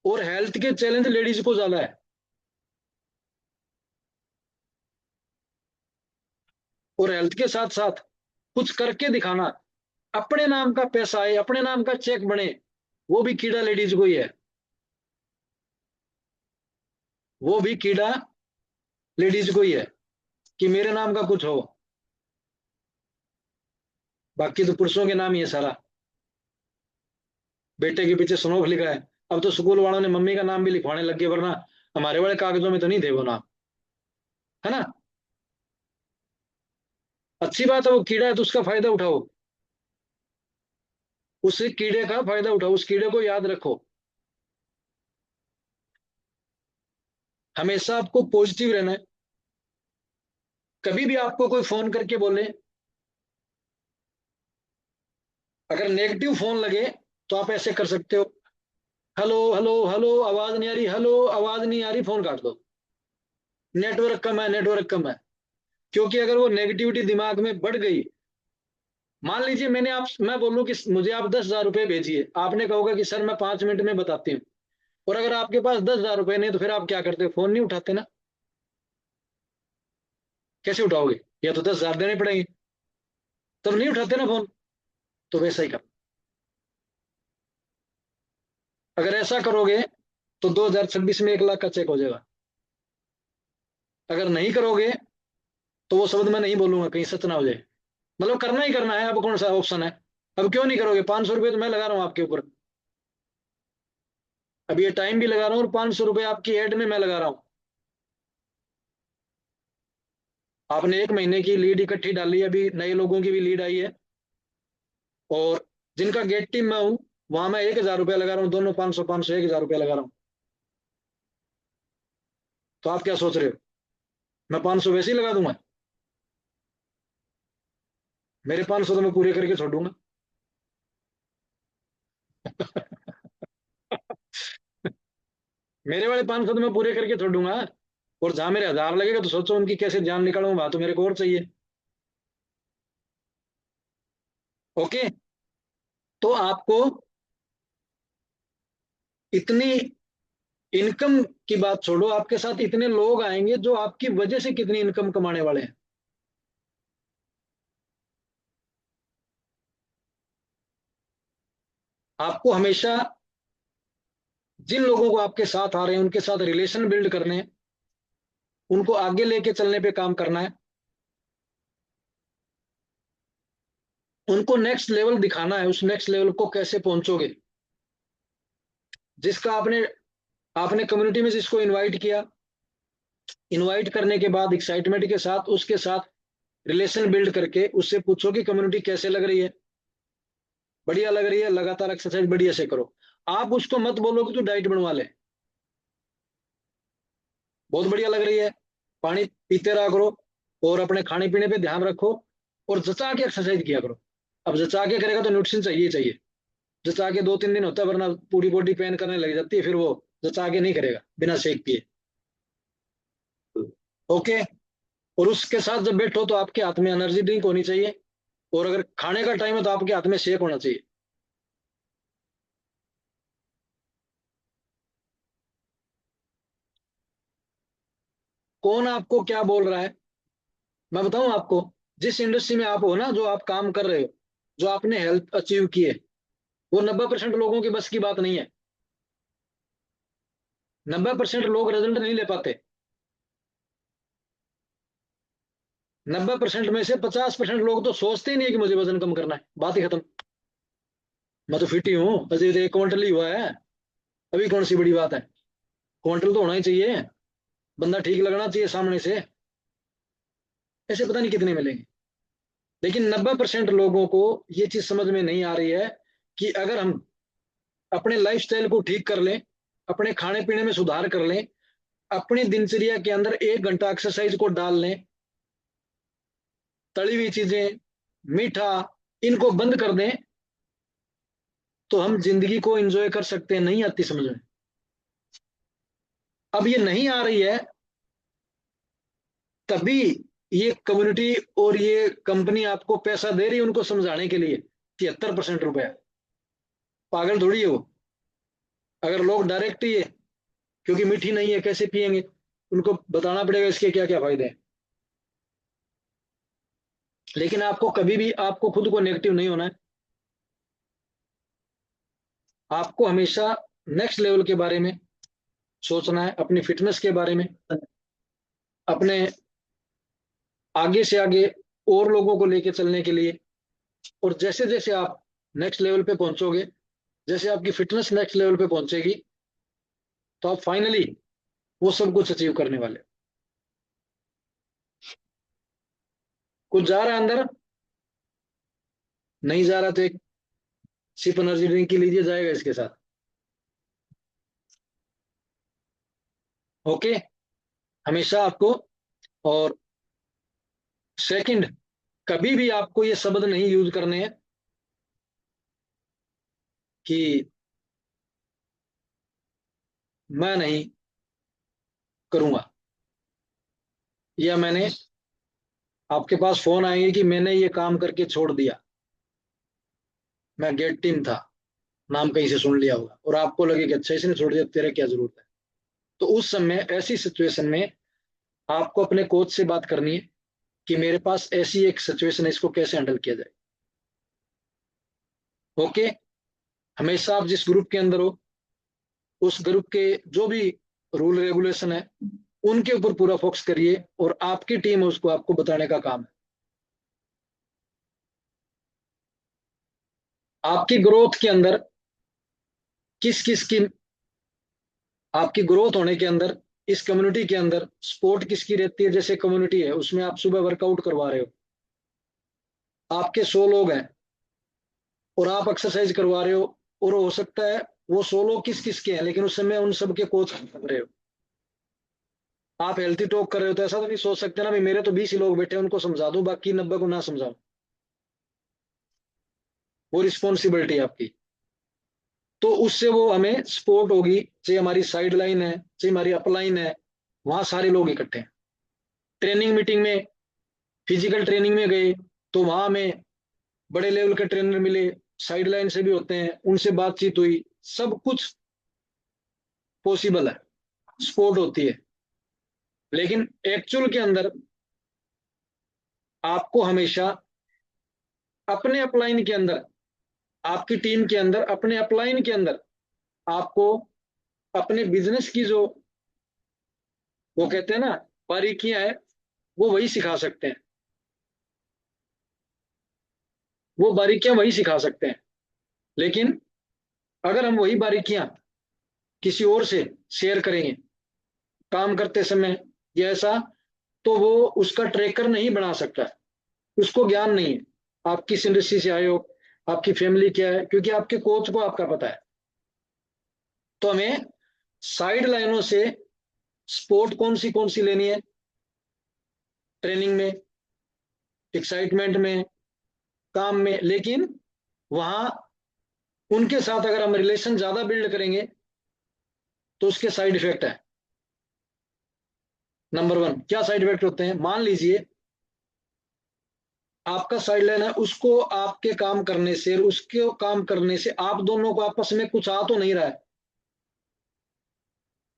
और हेल्थ के चैलेंज लेडीज को ज्यादा है। और हेल्थ के साथ साथ कुछ करके दिखाना, अपने नाम का पैसा आए, अपने नाम का चेक बने, वो भी कीड़ा लेडीज को ही है। वो भी कीड़ा लेडीज को ही है, कि मेरे नाम का कुछ हो। बाकी तो पुरुषों के नाम ही है सारा। बेटे के पीछे स्नोफ लिखा है। अब तो स्कूल वालों ने मम्मी का नाम भी लिखवाने लग गए, वरना हमारे वाले कागजों में तो नहीं थे वो नाम, है ना। अच्छी बात है, वो कीड़ा है तो उसका फायदा उठाओ। उस कीड़े का फायदा उठाओ, उस कीड़े को याद रखो। हमेशा आपको पॉजिटिव रहना है। कभी भी आपको कोई फोन करके बोले, अगर नेगेटिव फोन लगे तो आप ऐसे कर सकते हो, हेलो हेलो हेलो, आवाज नहीं आ रही, हेलो आवाज नहीं आ रही, फोन काट दो, नेटवर्क कम है, नेटवर्क कम है। क्योंकि अगर वो नेगेटिविटी दिमाग में बढ़ गई, मान लीजिए मैं बोलूं कि मुझे आप 10,000 रुपये भेजिए, आपने कहोगे कि सर मैं 5 मिनट में बताती हूँ, और अगर आपके पास 10,000 रुपये नहीं तो फिर आप क्या करते हो, फोन नहीं उठाते ना। कैसे उठाओगे, या तो 10,000 देने पड़ेंगे, तब नहीं उठाते ना फोन। तो वैसा ही कर, अगर ऐसा करोगे तो 2026 में 1 लाख का चेक हो जाएगा। अगर नहीं करोगे तो वो शब्द मैं नहीं बोलूंगा, कहीं सच ना हो जाए। मतलब करना ही करना है, अब कौन सा ऑप्शन है। अब क्यों नहीं करोगे, 500 रुपये तो मैं लगा रहा हूँ आपके ऊपर, अब ये टाइम भी लगा रहा हूँ और 500 रुपये आपकी एड में मैं लगा रहा हूँ। आपने 1 महीने की लीड इकट्ठी डाली, अभी नए लोगों की भी लीड आई है, और जिनका गेट टीम में हूँ वहां मैं 1,000 रुपया लगा रहा हूँ, दोनों 500 500 1,000 रुपया लगा रहा हूँ। तो आप क्या सोच रहे हो, मैं 500 वैसे ही लगा दूंगा? मेरे 500 तो मैं पूरे करके छोड़ूंगा। मेरे वाले 500 तो मैं पूरे करके छोड़ूंगा, और जहां मेरे 1,000 लगेगा तो सोचो उनकी कैसे जान निकालूंगा, वहां तो मेरे को और चाहिए। ओके। तो आपको इतनी इनकम की बात छोड़ो, आपके साथ इतने लोग आएंगे जो आपकी वजह से कितनी इनकम कमाने वाले हैं। आपको हमेशा जिन लोगों को आपके साथ आ रहे हैं उनके साथ रिलेशन बिल्ड करने हैं, उनको आगे लेके चलने पे काम करना है, उनको नेक्स्ट लेवल दिखाना है। उस नेक्स्ट लेवल को कैसे पहुंचोगे, जिसका आपने आपने कम्युनिटी में जिसको इनवाइट किया, इनवाइट करने के बाद एक्साइटमेंट के साथ उसके साथ रिलेशन बिल्ड करके उससे पूछो कि कम्युनिटी कैसे लग रही है। बढ़िया लग रही है, लगातार एक्सरसाइज बढ़िया से करो। आप उसको मत बोलो कि तू डाइट बनवा ले, बहुत बढ़िया लग रही है, पानी पीते रहा करो, और अपने खाने पीने पे ध्यान रखो, और जचा के एक्सरसाइज किया करो। अब जचा के करेगा तो न्यूट्रिशन चाहिए ही चाहिए, जचा के 2-3 दिन होता है, वरना पूरी बॉडी पेन करने लग जाती है, फिर वो जचा के नहीं करेगा बिना शेक पिए। ओके। और उसके साथ जब बैठो तो आपके हाथ में एनर्जी ड्रिंक होनी चाहिए, और अगर खाने का टाइम है तो आपके हाथ में शेक होना चाहिए। कौन आपको क्या बोल रहा है, मैं बताऊं आपको। जिस इंडस्ट्री में आप हो ना, जो आप काम कर रहे हो, जो आपने हेल्थ अचीव की है, वो 90% लोगों की बस की बात नहीं है। 90% लोग रिजल्ट नहीं ले पाते। 90% में से 50% लोग तो सोचते ही नहीं है कि मुझे वजन कम करना है, बात ही खत्म। मैं तो फिट ही हूँ, अजय तो 1 क्विंटल ही हुआ है, अभी कौन सी बड़ी बात है। क्विंटल तो होना ही चाहिए, बंदा ठीक लगना चाहिए सामने से। ऐसे पता नहीं कितने मिलेंगे। लेकिन 90% लोगों को ये चीज समझ में नहीं आ रही है कि अगर हम अपने लाइफस्टाइल को ठीक कर लें, अपने खाने पीने में सुधार कर लें, अपनी दिनचर्या के अंदर 1 घंटा एक्सरसाइज को डाल लें, तली हुई चीजें, मीठा, इनको बंद कर दें, तो हम जिंदगी को एंजॉय कर सकते हैं। नहीं आती समझ में, अब ये नहीं आ रही है, तभी ये कम्युनिटी और ये कंपनी आपको पैसा दे रही है उनको समझाने के लिए। 73% रुपया, पागल थोड़ी है वो। अगर लोग डायरेक्ट ही है, क्योंकि मीठी नहीं है कैसे पियेंगे, उनको बताना पड़ेगा इसके क्या क्या फायदे हैं। लेकिन आपको कभी भी आपको खुद को नेगेटिव नहीं होना है। आपको हमेशा नेक्स्ट लेवल के बारे में सोचना है, अपनी फिटनेस के बारे में, अपने आगे से आगे और लोगों को लेके चलने के लिए। और जैसे जैसे आप नेक्स्ट लेवल पे पहुंचोगे, जैसे आपकी फिटनेस नेक्स्ट लेवल पे पहुंचेगी, तो आप फाइनली वो सब कुछ अचीव करने वाले हो। कुछ जा रहा है अंदर, नहीं जा रहा तो एक सिप एनर्जी ड्रिंक की लीजिए, जाएगा इसके साथ। ओके। हमेशा आपको, और सेकंड, कभी भी आपको ये शब्द नहीं यूज करने हैं कि मैं नहीं करूंगा, या मैंने, आपके पास फोन आएंगे कि मैंने ये काम करके छोड़ दिया, मैं गेट टीम था, नाम कहीं से सुन लिया होगा, और आपको लगे कि अच्छा इसने छोड़ दिया, तेरा क्या जरूरत है। तो उस समय, ऐसी सिचुएशन में आपको अपने कोच से बात करनी है कि मेरे पास ऐसी एक सिचुएशन है, इसको कैसे हैंडल किया जाए। ओके। हमेशा आप जिस ग्रुप के अंदर हो, उस ग्रुप के जो भी रूल रेगुलेशन है, उनके ऊपर पूरा फोकस करिए, और आपकी टीम है उसको आपको बताने का काम है। आपकी ग्रोथ के अंदर किस किस की, आपकी ग्रोथ होने के अंदर, इस कम्युनिटी के अंदर सपोर्ट किसकी रहती है। जैसे कम्युनिटी है, उसमें आप सुबह वर्कआउट करवा रहे हो, आपके 100 लोग हैं, और आप एक्सरसाइज करवा रहे हो, और हो सकता है वो 100 लोग किस किस के हैं, लेकिन उस समय उन सबके कोच कर रहे हो। आप हेल्थी टॉक कर रहे हो, तो ऐसा तो नहीं सोच सकते ना भाई मेरे तो 20 ही लोग बैठे हैं, उनको समझा दूं, बाकी 90 को ना समझाऊं। वो रिस्पॉन्सिबिलिटी है आपकी। तो उससे वो हमें सपोर्ट होगी, चाहे हमारी साइड लाइन है, चाहे हमारी अपलाइन है, वहां सारे लोग इकट्ठे हैं। ट्रेनिंग मीटिंग में, फिजिकल ट्रेनिंग में गए, तो वहां हमें बड़े लेवल के ट्रेनर मिले, साइड लाइन से भी होते हैं, उनसे बातचीत हुई, सब कुछ पॉसिबल है, सपोर्ट होती है। लेकिन एक्चुअल के अंदर आपको हमेशा अपने अपलाइन के अंदर, आपकी टीम के अंदर, अपने अपलाइन के अंदर आपको अपने बिजनेस की जो, वो कहते हैं ना, बारीकियां है, वो वही सिखा सकते हैं। वो बारीकियां वही सिखा सकते हैं। लेकिन अगर हम वही बारीकियां किसी और से शेयर करेंगे काम करते समय या ऐसा, तो वो उसका ट्रैकर नहीं बना सकता, उसको ज्ञान नहीं है। आप किस इंडस्ट्री से आए हो, आपकी फैमिली क्या है, क्योंकि आपके कोच को आपका पता है। तो हमें साइड लाइनों से स्पोर्ट कौन सी लेनी है, ट्रेनिंग में, एक्साइटमेंट में, काम में, लेकिन वहां उनके साथ अगर हम रिलेशन ज्यादा बिल्ड करेंगे तो उसके साइड इफेक्ट है। नंबर वन, क्या साइड इफेक्ट होते हैं। मान लीजिए आपका साइड लाइन है, उसको आपके काम करने से, उसके काम करने से आप दोनों को आपस में कुछ आ तो नहीं रहा है।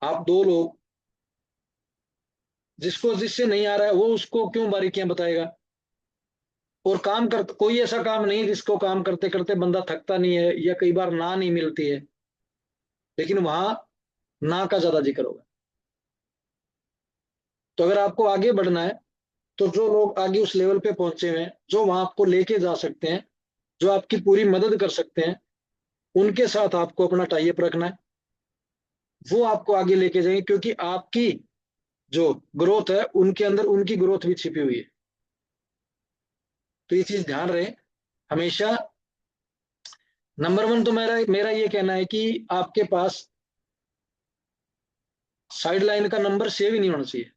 आप दो लोग, जिसको जिससे नहीं आ रहा है वो उसको क्यों बारीकियां बताएगा। और काम कर, कोई ऐसा काम नहीं जिसको काम करते करते बंदा थकता नहीं है, या कई बार ना नहीं मिलती है, लेकिन वहां ना का ज्यादा जिक्र होगा। तो अगर आपको आगे बढ़ना है, तो जो लोग आगे उस लेवल पे पहुंचे हुए हैं, जो वहां आपको लेके जा सकते हैं, जो आपकी पूरी मदद कर सकते हैं, उनके साथ आपको अपना टाई अप रखना है। वो आपको आगे लेके जाएंगे, क्योंकि आपकी जो ग्रोथ है, उनके अंदर उनकी ग्रोथ भी छिपी हुई है। तो ये चीज ध्यान रहे हमेशा। नंबर वन तो मेरा मेरा ये कहना है कि आपके पास साइड लाइन का नंबर सेव ही नहीं होना चाहिए।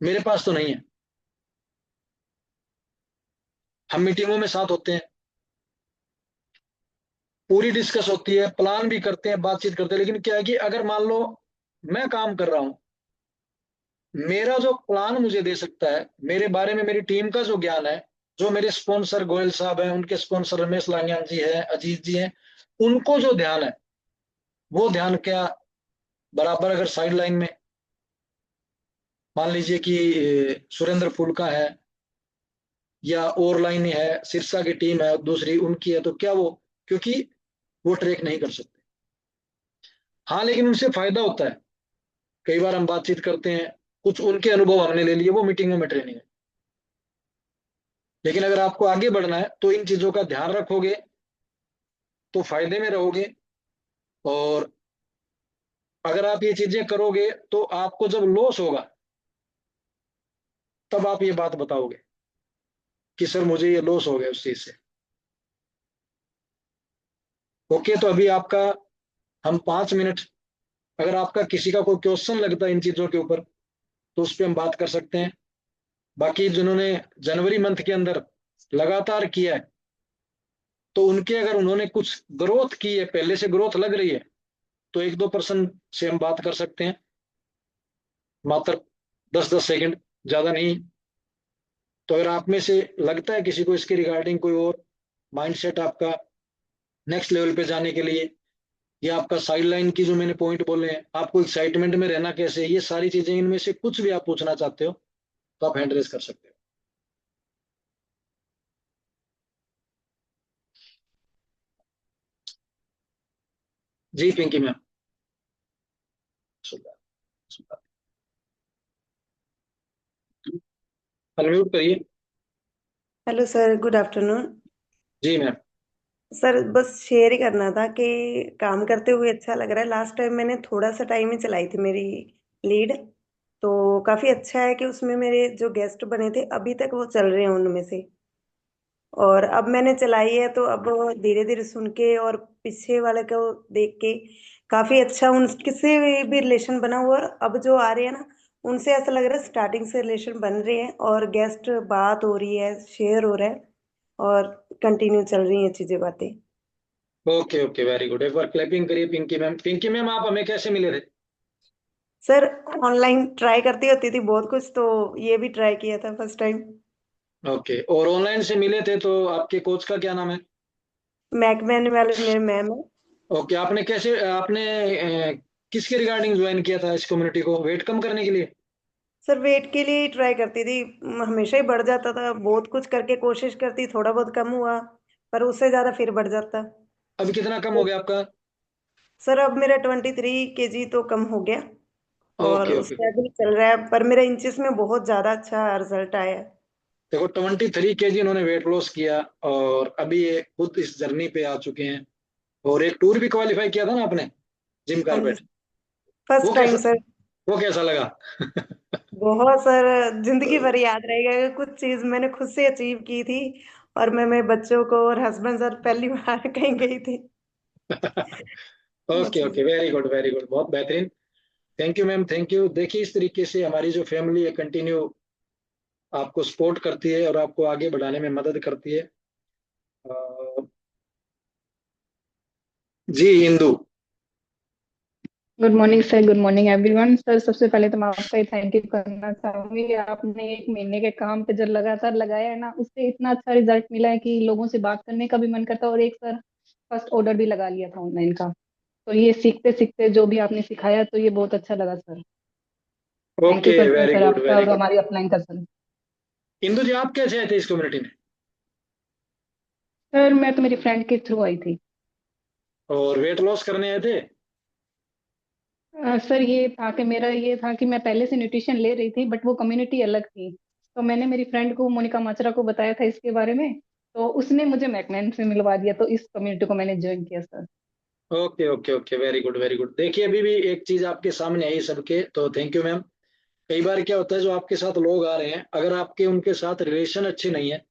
मेरे पास तो नहीं है। हम मीटिंगों में साथ होते हैं, पूरी डिस्कस होती है, प्लान भी करते हैं, बातचीत करते हैं, लेकिन क्या है कि अगर मान लो मैं काम कर रहा हूं, मेरा जो प्लान मुझे दे सकता है, मेरे बारे में मेरी टीम का जो ज्ञान है, जो मेरे स्पॉन्सर गोयल साहब हैं, उनके स्पॉन्सर रमेश लांगयान जी हैं, अजीत जी हैं, उनको जो ध्यान है, वो ध्यान क्या बराबर अगर साइड लाइन में मान लीजिए कि सुरेंद्र फूल का है, या और लाइन है, सिरसा की टीम है दूसरी उनकी है, तो क्या वो, क्योंकि वो ट्रैक नहीं कर सकते। हाँ, लेकिन उनसे फायदा होता है। कई बार हम बातचीत करते हैं, कुछ उनके अनुभव हमने ले लिए, वो मीटिंगों में ट्रेनिंग है। लेकिन अगर आपको आगे बढ़ना है, तो इन चीजों का ध्यान रखोगे तो फायदे में रहोगे। और अगर आप ये चीजें करोगे, तो आपको जब लॉस होगा, तब आप ये बात बताओगे कि सर मुझे ये लॉस हो गया उस चीज से। ओके, तो अभी आपका, हम 5 मिनट अगर आपका किसी का कोई क्वेश्चन लगता है इन चीजों के ऊपर तो उस पर हम बात कर सकते हैं। बाकी जिन्होंने जनवरी मंथ के अंदर लगातार किया है तो उनके अगर उन्होंने कुछ ग्रोथ की है, पहले से ग्रोथ लग रही है, तो 1-2% से हम बात कर सकते हैं, मात्र 10-10 सेकंड, ज्यादा नहीं। तो अगर आप में से लगता है किसी को इसके रिगार्डिंग कोई और माइंडसेट आपका नेक्स्ट लेवल पे जाने के लिए, या आपका साइड लाइन की जो मैंने पॉइंट बोले हैं, आपको एक्साइटमेंट में रहना कैसे है, ये सारी चीजें इनमें से कुछ भी आप पूछना चाहते हो तो आप हैंड रेज कर सकते हो। जी पिंकी मैम, अनम्यूट करिए। Hello sir, good afternoon. जी मैम। सर बस शेयर ही करना था कि काम करते हुए अच्छा लग रहा है। लास्ट टाइम मैंने थोड़ा सा टाइम ही चलाई थी मेरी लीड, तो काफ़ी अच्छा है कि उसमें मेरे जो गेस्ट बने थे अभी तक वो चल रहे हैं उनमें से। और अब मैंने चलाई है तो अब धीरे धीरे सुन के और पीछे वाले को देख के काफ़ी अच्छा उनसे भी रिलेशन बना हुआ। और अब जो आ रहे हैं ना, उनसे ऐसा लग रहा है स्टार्टिंग से रिलेशन बन रहे हैं और गेस्ट बात हो रही है, शेयर हो रहा है और कंटिन्यू चल रही हैं चीजें, बातें। Okay okay, very good. एक बार क्लैपिंग करिए पिंकी मैम। पिंकी मैम, आप हमें कैसे मिले थे? सर ऑनलाइन ट्राई करती होती थी बहुत कुछ, तो ये भी ट्राई किया था फर्स्ट टाइम। ओके, और ऑनलाइन से मिले थे तो आपके कोच का क्या नाम है? मैकमैन वाले मेरे मैम है। ओके, आपने कैसे, आपने किसके रिगार्डिंग ज्वाइन किया था इस कम्युनिटी को, वेट कम करने के लिए? सर वेट के लिए ही ट्राई करती थी, हमेशा ही बढ़ जाता था, बहुत कुछ करके कोशिश करती, थोड़ा बहुत कम हुआ पर उससे ज्यादा फिर बढ़ जाता। अभी कितना कम हो तो गया आपका? सर अब मेरा 23 kg तो कम हो गया और ओके ओके। उससे आगे चल रहा है, पर मेरा इंचेस में बहुत ज्यादा अच्छा रिजल्ट आया है। देखो, 23 kg इन्होंने वेट लॉस किया और अभी ये खुद इस जर्नी पे आ चुके हैं। और एक टूर भी क्वालिफाई किया था ना आपने, जिम हाँ जी, कारपेट। वो फर्स्ट टाइम कैसा, सर। वो कैसा लगा? बहुत सर, जिंदगी भर याद रहेगा कि कुछ चीज मैंने खुद से अचीव की थी और मैं मेरे बच्चों को और हस्बैंड सर पहली बार कहीं गई थी। ओके जी okay, very good very good, बहुत बेहतरीन। Thank you ma'am, thank you. देखिए, इस तरीके से हमारी जो फैमिली है कंटिन्यू आपको सपोर्ट करती है और आपको आगे बढ़ाने में मदद करती है। अ, जी Indu. Good morning sir, good morning everyone. Sir सबसे पहले तो मैं आपका ही थैंक यू करना चाहूंगी। आपने 1 महीने के काम पे जो लगातार लगाया है ना, उससे इतना अच्छा रिजल्ट मिला है कि लोगों से बात करने का भी मन करता है। और एक सर फर्स्ट ऑर्डर भी लगा लिया था ऑनलाइन का। तो ये सीखते सीखते जो भी आपने सिखाया तो ये बहुत अच्छा लगा सर। थैंक यू ओके, करते हैं वेरी सर गुड आपका वेरी और गुड। हमारी अपलाइन का सर। इंदु जी, आप कैसे आए थे इस कम्युनिटी में? सर मैं तो मेरी फ्रेंड के थ्रू आई थी। और वेट लॉस करने आए थे? सर ये था कि मेरा ये था कि मैं पहले से न्यूट्रिशन ले रही थी बट वो कम्युनिटी अलग थी। तो मैंने मेरी फ्रेंड को मोनिका माचरा को बताया था इसके बारे में। तो उसने मुझे मैकमैन से मिलवा दिया, तो इस कम्युनिटी को मैंने ज्वाइन किया sir. Okay okay okay, very good very good. देखिए, अभी भी एक चीज आपके सामने आई सबके, तो थैंक यू मैम। कई बार क्या होता है, जो आपके साथ लोग आ रहे हैं, अगर आपके उनके साथ रिलेशन अच्छे नहीं है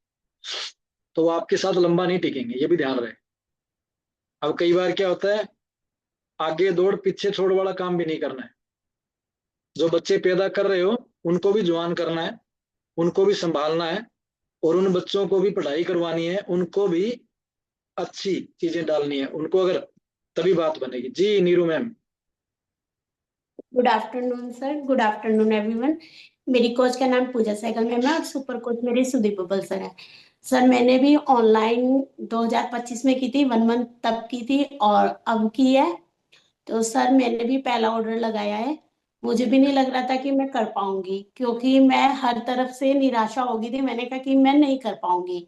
तो वो आपके साथ लंबा नहीं टिकेंगे, ये भी ध्यान रहे। अब कई बार क्या होता है, आगे दौड़ पीछे छोड़ वाला काम भी नहीं करना है। जो बच्चे पैदा कर रहे हो उनको भी जवान करना है, उनको भी संभालना है, और उन बच्चों को भी पढ़ाई करवानी है, उनको भी अच्छी चीजें डालनी है उनको, अगर तभी बात बनेगी। जी Neeru ma'am. Good afternoon sir, good afternoon everyone. मेरी कोच का नाम पूजा सहगल मैम है और सुपर कोच मेरी सुदीप बबल सर है। सर मैंने भी ऑनलाइन 2025 में की थी, 1 मंथ तब की थी और अब की है। तो सर मैंने भी पहला ऑर्डर लगाया है। मुझे भी नहीं लग रहा था कि मैं कर पाऊंगी, क्योंकि मैं हर तरफ से निराशा हो गई थी, मैंने कहा कि मैं नहीं कर पाऊंगी।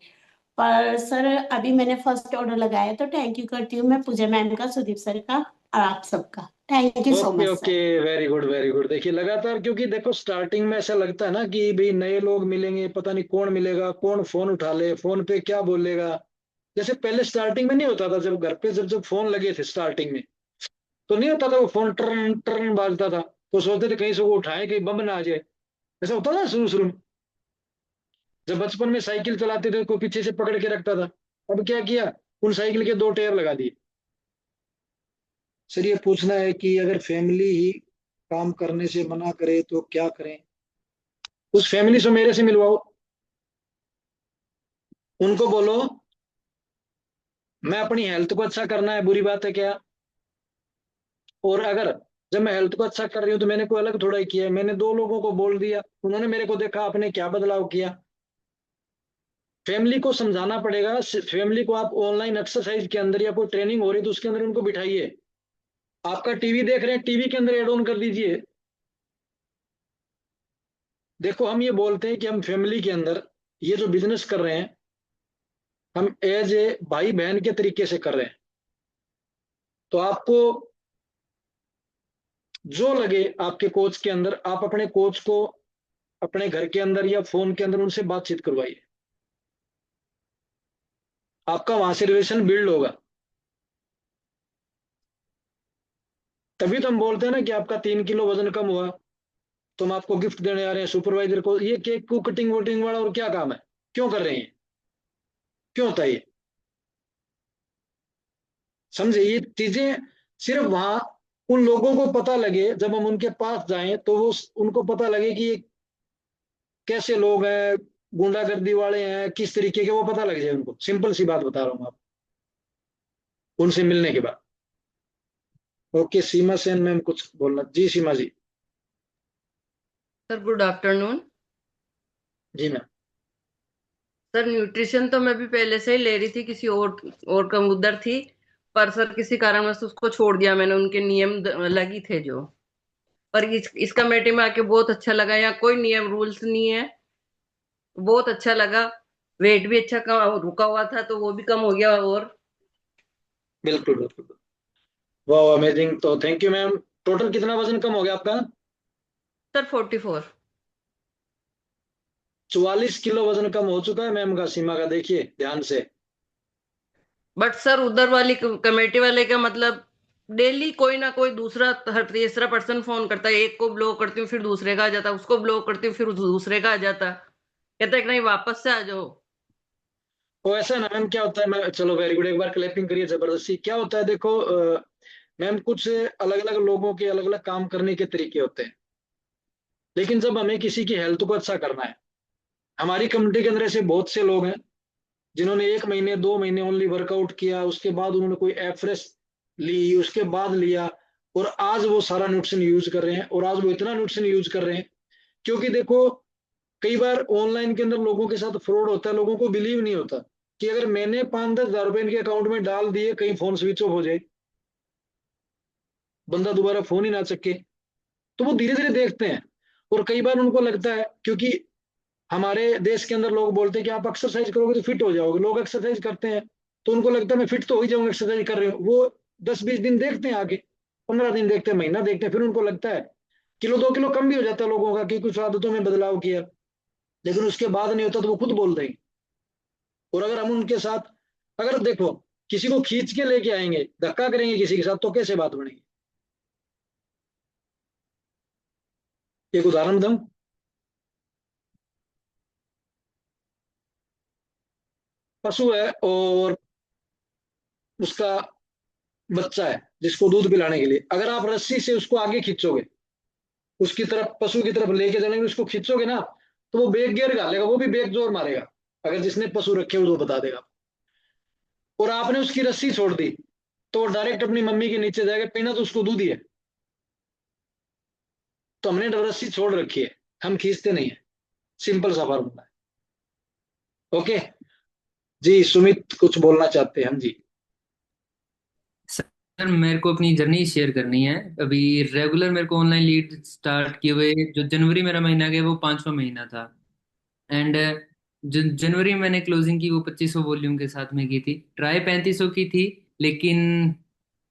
पर सर अभी मैंने फर्स्ट ऑर्डर लगाया, तो थैंक यू करती हूँ मैं पूजा मैम का, सुदीप सर का और आप सबका। Thank you so okay much okay, sir. Very good very good. देखिए, लगातार, क्योंकि देखो स्टार्टिंग में ऐसा लगता है ना कि भाई नए लोग मिलेंगे, पता नहीं कौन मिलेगा, कौन फोन उठा ले, फोन पे क्या बोलेगा। जैसे पहले स्टार्टिंग में नहीं होता था, जब घर पे जब जब फोन लगे थे स्टार्टिंग में, तो नहीं होता था वो फोन टर्न टर्न बाजता था, तो सोचते थे कहीं से वो उठाए, कहीं बम ना आ जाए। ऐसा होता था शुरू शुरू में, जब बचपन में साइकिल चलाते थे कोई पीछे से पकड़ के रखता था। अब क्या किया, उन साइकिल के 2 टायर लगा दिए, सर, ये पूछना है कि अगर फैमिली ही काम करने से मना करे तो क्या करें। उस फैमिली से मेरे से मिलवाओ, उनको बोलो मैं अपनी हेल्थ को अच्छा करना है, बुरी बात है क्या। और अगर जब मैं हेल्थ को अच्छा कर रही हूँ तो मैंने कोई अलग थोड़ा ही किया है, मैंने दो लोगों को बोल दिया, उन्होंने मेरे को देखा, आपने क्या बदलाव किया। फैमिली को समझाना पड़ेगा। फैमिली को आप ऑनलाइन एक्सरसाइज के अंदर या कोई ट्रेनिंग हो रही है तो उसके अंदर उनको बिठाइए। आपका टीवी देख रहे हैं, टीवी के अंदर एड ऑन कर दीजिए। देखो, हम ये बोलते हैं कि हम फैमिली के अंदर ये जो बिजनेस कर रहे हैं, हम एज ए भाई बहन के तरीके से कर रहे हैं। तो आपको जो लगे आपके कोच के अंदर, आप अपने कोच को अपने घर के अंदर या फोन के अंदर उनसे बातचीत करवाइए। आपका वहां से रिलेशन बिल्ड होगा। तभी तो हम बोलते हैं ना कि आपका 3 किलो वजन कम हुआ तो हम आपको गिफ्ट देने आ रहे हैं। सुपरवाइजर को ये केक को कटिंग वोटिंग वाला और क्या काम है, क्यों कर रहे हैं, क्यों होता है ये। समझे, ये चीजें सिर्फ वहां उन लोगों को पता लगे, जब हम उनके पास जाएं तो वो उनको पता लगे कि ये कैसे लोग हैं, गुंडागर्दी वाले हैं, किस तरीके के, वो पता लग जाए उनको। सिंपल सी बात बता रहा हूँ आप, उनसे मिलने के बाद। ओके, सीमा सेन मैम कुछ बोलना। जी Seema ji. Sir good afternoon. जी मैम। सर न्यूट्रिशन तो मैं भी पहले से ही ले रही थी, किसी और कम उधर थी, पर सर किसी कारणवश उसको छोड़ दिया मैंने। उनके नियम अलग ही थे जो। पर इस कमेटी में आके बहुत अच्छा लगा। यहाँ कोई नियम रूल्स नहीं है, बहुत अच्छा लगा। वेट भी अच्छा कम रुका हुआ था तो वो भी कम हो गया। और बिल्कुल बिल्कुल। वाह, अमेजिंग। तो थैंक यू मैम। टोटल कितना वजन कम हो गया आपका। सर 44। 44 किलो वजन कम हो चुका है मैम का, सीमा का, देखिए ध्यान से। बट सर उधर वाली कमेटी वाले का मतलब डेली कोई ना कोई दूसरा हर तीसरा पर्सन फोन करता है। एक को ब्लॉक करती हूँ फिर दूसरे का आ जाता, उसको ब्लॉक करती हूँ फिर दूसरे का आ जाता, कहता है कि नहीं वापस से आ जाओ। वो ऐसा है ना मैम, क्या होता है, मैं चलो वेरी गुड, एक बार क्लैपिंग करिए जबरदस्ती। क्या होता है देखो मैम, कुछ अलग अलग लोगों के अलग अलग काम करने के तरीके होते हैं। लेकिन जब हमें किसी की हेल्थ को अच्छा करना है, हमारी कम्युनिटी के अंदर ऐसे बहुत से लोग हैं जिन्होंने 1 महीने 2 महीने ओनली वर्कआउट किया, उसके बाद उन्होंने कोई एफरेस ली, उसके बाद लिया, और आज वो सारा न्यूट्रिशन यूज कर रहे हैं। और आज वो इतना न्यूट्रिशन यूज कर रहे हैं क्योंकि देखो, कई बार ऑनलाइन के अंदर लोगों के साथ फ्रॉड होता है। लोगों को बिलीव नहीं होता कि अगर मैंने 5-10 हज़ार रुपए इनके अकाउंट में डाल दिए, कहीं फोन स्विच ऑफ हो जाए, बंदा दोबारा फोन ही ना चके, तो वो धीरे धीरे देखते हैं। और कई बार उनको लगता है, क्योंकि हमारे देश के अंदर लोग बोलते हैं कि आप एक्सरसाइज करोगे तो फिट हो जाओगे। लोग एक्सरसाइज करते हैं तो उनको लगता है मैं फिट तो हो ही जाऊंगा, एक्सरसाइज कर रहे हो। वो 10-20 दिन देखते हैं, आगे 15 दिन देखते हैं, महीना देखते हैं, फिर उनको लगता है 1-2 किलो कम भी हो जाता है लोगों का कि कुछ आदतों में बदलाव किया। लेकिन उसके बाद नहीं होता तो वो खुद बोल देंगे। और अगर हम उनके साथ, अगर देखो किसी को खींच के लेके आएंगे, धक्का करेंगे किसी के साथ, तो कैसे बात बनेगी। एक उदाहरण दूं, पशु है और उसका बच्चा है जिसको दूध पिलाने के लिए, अगर आप रस्सी से उसको आगे खींचोगे, उसकी तरफ, पशु की तरफ लेके चलेंगे, उसको खींचोगे ना, तो वो बेक गियर डालेगा, वो भी बेक जोर मारेगा। अगर जिसने पशु रखे हो तो बता देगा। और आपने उसकी रस्सी छोड़ दी तो वो डायरेक्ट अपनी मम्मी के नीचे जाएगा, पीना तो उसको दूध ही है। तो हमने रस्सी छोड़ रखी है, हम खींचते नहीं है। सिंपल सा फॉर्मूला है। ओके जी, सुमित कुछ बोलना चाहते हैं। हम जी। सर मेरे को अपनी जर्नी शेयर करनी है। अभी रेगुलर मेरे को ऑनलाइन लीड स्टार्ट किए हुए जो जनवरी मेरा महीना गया वो 5वां महीना था। एंड जो जनवरी में मैंने क्लोजिंग की वो 2500 वॉल्यूम के साथ में की थी। ट्राई 3500 की थी, लेकिन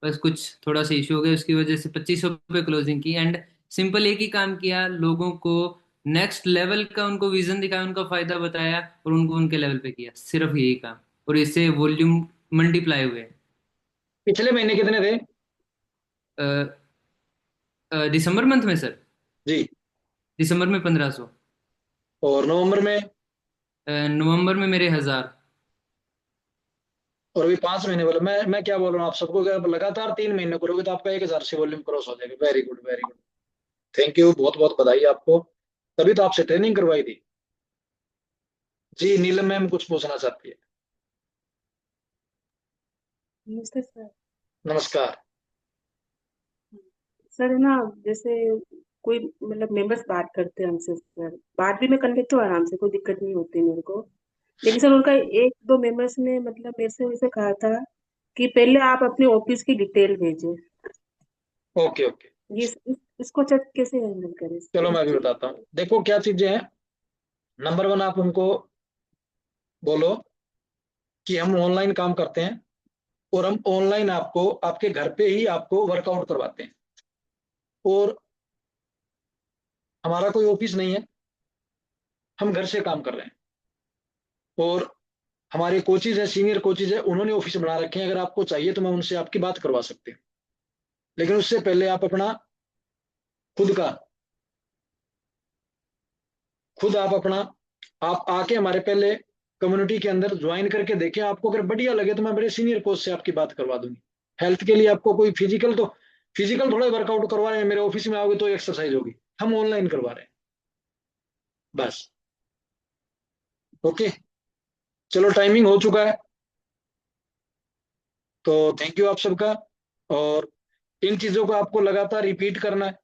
बस कुछ थोड़ा सा इशू हो गया, उसकी वजह से 2500 पे क्लोजिंग की। एंड सिंपल एक ही काम किया, लोगों को नेक्स्ट लेवल का उनको विजन दिखाया, उनका फायदा बताया और उनको उनके लेवल पे किया, सिर्फ यही काम। और इससे वॉल्यूम मल्टीप्लाई हुए। पिछले महीने कितने थे। दिसंबर मंथ में सर, जी। दिसंबर में 1500। और नवंबर में। नवंबर में मेरे 1000। और अभी 5 महीने बोला, मैं क्या बोल रहा हूँ आप सबको, अगर लगातार 3 महीने करोगे तो आपका 1,000 से वॉल्यूम क्रॉस हो जाएगा। Very good, very good, thank you, बहुत बहुत बधाई आपको, तभी तो आपसे ट्रेनिंग करवाई थी। जी नीलम मैम कुछ पूछना चाहती है। नमस्ते सर। नमस्कार। सर है ना, जैसे कोई मतलब मेंबर्स बात करते हैं हमसे सर, बात भी मैं कर लेती हूँ आराम से, कोई दिक्कत नहीं होती मेरे को। लेकिन सर उनका एक दो मेंबर्स ने मतलब मेरे से वैसे कहा था कि पहले आप अपने ऑफिस की डिटेल भेजें। ओके ओके, इसको चेक कैसे हैंडल करें चलो इस मैं भी चीज। बताता हूँ। देखो क्या चीजें हैं। नंबर 1, आप उनको बोलो कि हम ऑनलाइन काम करते हैं और हम ऑनलाइन आपको आपके घर पे ही आपको वर्कआउट करवाते हैं, और हमारा कोई ऑफिस नहीं है, हम घर से काम कर रहे हैं, और हमारे कोचेज हैं, सीनियर कोचेज हैं, उन्होंने ऑफिस बना रखे हैं। अगर आपको चाहिए तो मैं उनसे आपकी बात करवा सकते हैं, लेकिन उससे पहले आप अपना खुद का खुद आप अपना आप आके हमारे पहले कम्युनिटी के अंदर ज्वाइन करके देखें। आपको अगर बढ़िया लगे तो मैं बड़े सीनियर कोच से आपकी बात करवा दूंगी। हेल्थ के लिए आपको कोई फिजिकल थोड़ा वर्कआउट करवा रहे हैं, मेरे ऑफिस में आओगे तो एक्सरसाइज होगी, हम ऑनलाइन करवा रहे हैं बस। ओके, चलो टाइमिंग हो चुका है, तो थैंक यू आप सबका। और इन चीजों को आपको लगातार रिपीट करना है,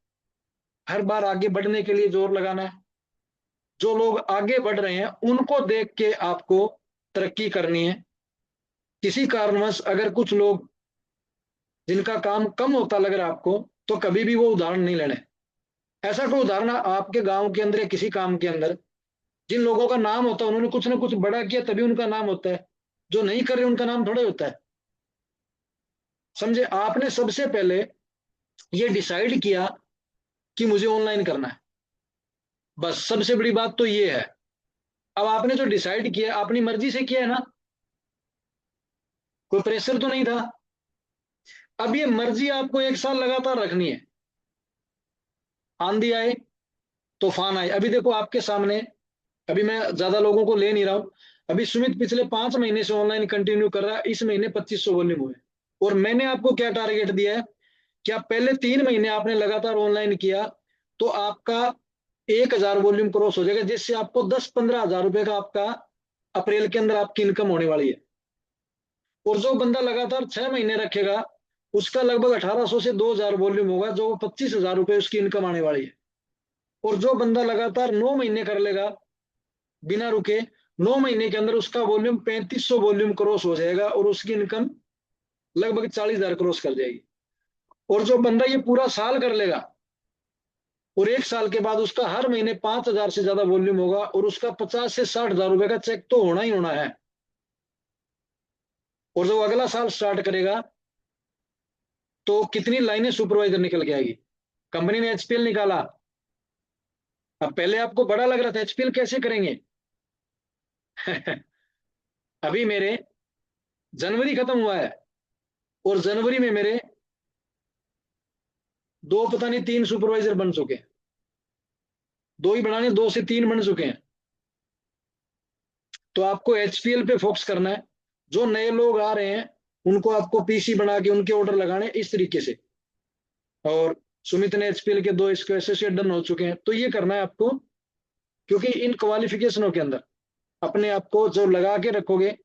हर बार आगे बढ़ने के लिए जोर लगाना है। जो लोग आगे बढ़ रहे हैं उनको देख के आपको तरक्की करनी है। किसी कारणवश अगर कुछ लोग जिनका काम कम होता लग रहा है आपको, तो कभी भी वो उदाहरण नहीं लेने। ऐसा कोई उदाहरण आपके गांव के अंदर या किसी काम के अंदर जिन लोगों का नाम होता है, उन्होंने कुछ ना कुछ बड़ा किया तभी उनका नाम होता है, जो नहीं कर रहे उनका नाम थोड़ा होता है। समझे, आपने सबसे पहले ये डिसाइड किया कि मुझे ऑनलाइन करना है, बस सबसे बड़ी बात तो ये है। अब आपने जो डिसाइड किया अपनी मर्जी से किया है ना, कोई प्रेशर तो नहीं था। अब ये मर्जी आपको 1 साल लगातार रखनी है। आंधी आए, तूफान आए, अभी देखो आपके सामने, अभी मैं ज्यादा लोगों को ले नहीं रहा हूं। अभी सुमित पिछले 5 महीने से ऑनलाइन कंटिन्यू कर रहा है, इस महीने 2500 वॉल्यूम हुए। और मैंने आपको क्या टारगेट दिया है कि आप पहले 3 महीने आपने लगातार ऑनलाइन किया तो आपका 1,000 वॉल्यूम क्रॉस हो जाएगा, जिससे आपको 10-15 हजार रुपए का आपका अप्रैल के अंदर आपकी इनकम होने वाली है। और जो बंदा लगातार 6 महीने रखेगा उसका लगभग 1,800 से 2,000 वॉल्यूम होगा, जो 25,000 रुपए उसकी इनकम आने वाली है। और जो बंदा लगातार 9 महीने कर लेगा बिना रुके, 9 महीने के अंदर उसका वॉल्यूम 3,500 वॉल्यूम क्रॉस हो जाएगा और उसकी इनकम लगभग 40,000 क्रॉस कर जाएगी। और जो बंदा ये पूरा साल कर लेगा और 1 साल के बाद उसका हर महीने 5,000 से ज्यादा वॉल्यूम होगा और उसका 50 से 60,000 रुपए का चेक तो होना ही होना है। और जो अगला साल स्टार्ट करेगा तो कितनी लाइनें सुपरवाइजर निकल के आएगी। कंपनी ने एचपीएल निकाला, अब पहले आपको बड़ा लग रहा था एचपीएल कैसे करेंगे अभी मेरे जनवरी खत्म हुआ है और जनवरी में मेरे 2 पता नहीं 3 सुपरवाइजर बन चुके हैं, 2 ही बनाने, 2 से 3 बन चुके हैं। तो आपको एचपीएल पे फोकस करना है। जो नए लोग आ रहे हैं उनको आपको पीसी बना के उनके ऑर्डर लगाने इस तरीके से। और सुमित ने एचपीएल के 2 इसको एसोसिएट डन हो चुके हैं, तो ये करना है आपको। क्योंकि इन क्वालिफिकेशनों के अंदर अपने आप को जो लगा के रखोगे,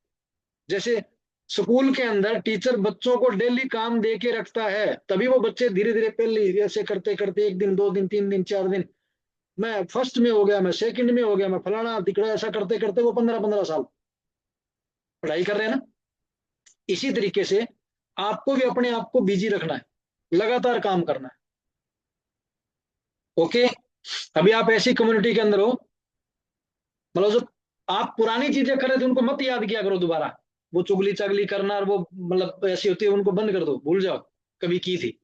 जैसे स्कूल के अंदर टीचर बच्चों को डेली काम दे के रखता है, तभी वो बच्चे धीरे धीरे पहले ऐसे करते करते 1 दिन 2 दिन 3 दिन 4 दिन, मैं फर्स्ट में हो गया, मैं सेकंड में हो गया, मैं फलाना दिखड़ा, ऐसा करते करते वो 15-15 साल पढ़ाई कर रहे हैं ना। इसी तरीके से आपको भी अपने आप को बिजी रखना है, लगातार काम करना है। ओके, अभी आप ऐसी कम्युनिटी के अंदर हो, मतलब जो आप पुरानी चीजें कर रहे थे उनको मत याद किया करो दोबारा। वो चुगली चगली करना और वो मतलब ऐसी होती है, उनको बंद कर दो, भूल जाओ कभी की थी।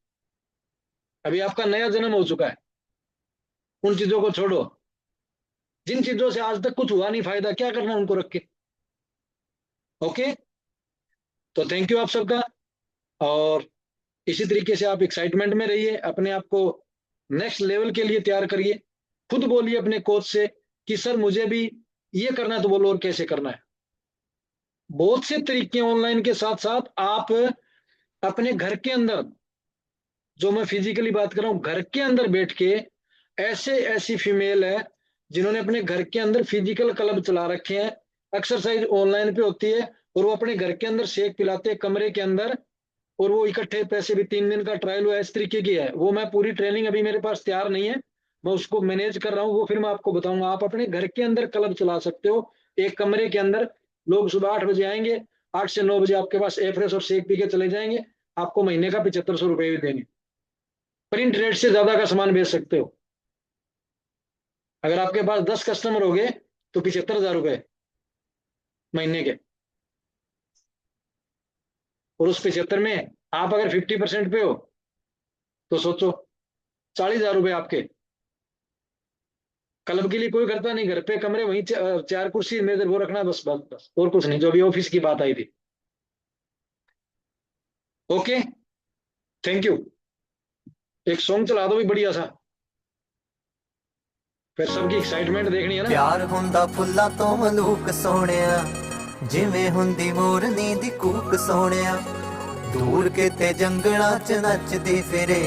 अभी आपका नया जन्म हो चुका है, उन चीजों को छोड़ो। जिन चीजों से आज तक कुछ हुआ नहीं फायदा, क्या करना उनको रख के। ओके, तो थैंक यू आप सबका। और इसी तरीके से आप एक्साइटमेंट में रहिए, अपने आप को नेक्स्ट लेवल के लिए तैयार करिए। खुद बोलिए अपने कोच से कि सर मुझे भी ये करना है, तो बोलो और कैसे करना है। बहुत से तरीके ऑनलाइन के साथ साथ आप अपने घर के अंदर, जो मैं फिजिकली बात कर रहा हूं, घर के अंदर बैठ के ऐसी फीमेल है जिन्होंने अपने घर के अंदर फिजिकल क्लब चला रखे हैं, एक्सरसाइज ऑनलाइन पे होती है, और वो अपने घर के अंदर शेक पिलाते हैं कमरे के अंदर, और वो इकट्ठे पैसे भी, 3 दिन का ट्रायल हुआ, इस तरीके की है वो। मैं पूरी ट्रेनिंग अभी मेरे पास तैयार नहीं है, मैं उसको मैनेज कर रहा हूँ, वो फिर मैं आपको बताऊंगा। आप अपने घर के अंदर क्लब चला सकते हो, एक कमरे के अंदर। लोग सुबह 8 बजे आएंगे, 8 से 9 बजे आपके पास एफ्रेश और शेक पी के चले जाएंगे, आपको महीने का 7500 रुपये भी देंगे। प्रिंट रेट से ज्यादा का सामान बेच सकते हो। अगर आपके पास 10 कस्टमर हो गए तो 75,000 रुपये महीने के, और उस 75 में आप अगर 50% पे हो तो सोचो 40,000 रुपये आपके। क्लब के लिए कोई करता नहीं, घर पे कमरे वहीं 4 कुर्सी मेज वो रखना, बस बस बस, और कुछ नहीं, जो भी ऑफिस की बात आई थी। Okay, thank you. एक सॉन्ग चला दो भी बढ़िया सा, फिर सबकी एक्साइटमेंट देखनी है ना। प्यार हुंदा फुल्लां तो मलूक सोहणिया, जिवें हुंदी मोरनी दी कूक सोहणिया। दूर किते जंगलां च नचदी फिरे,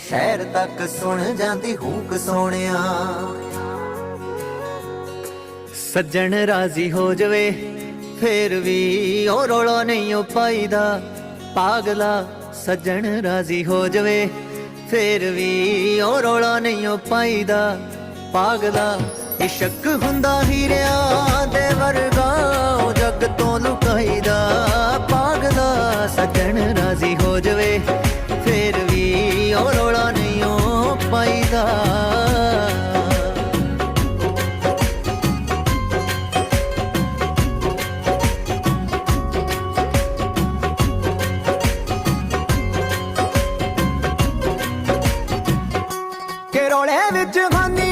शहर तक सुन जांदी हूक सोहणिया। सज्जन राजी हो जवे फिर भी ओ रोला नहीं ओ पाईदा, पागला सज्जन राजी हो जवे फिर भी ओ रोला नहीं ओ पाईदा, पागला। इशक हुंदा हीरियां दे वर्गा, ओ जग तो लुकाईदा, पागला सज्जन राजी हो जवे फिर भी ओ रोला नहीं ओ पाईदा। के रोले विच खानी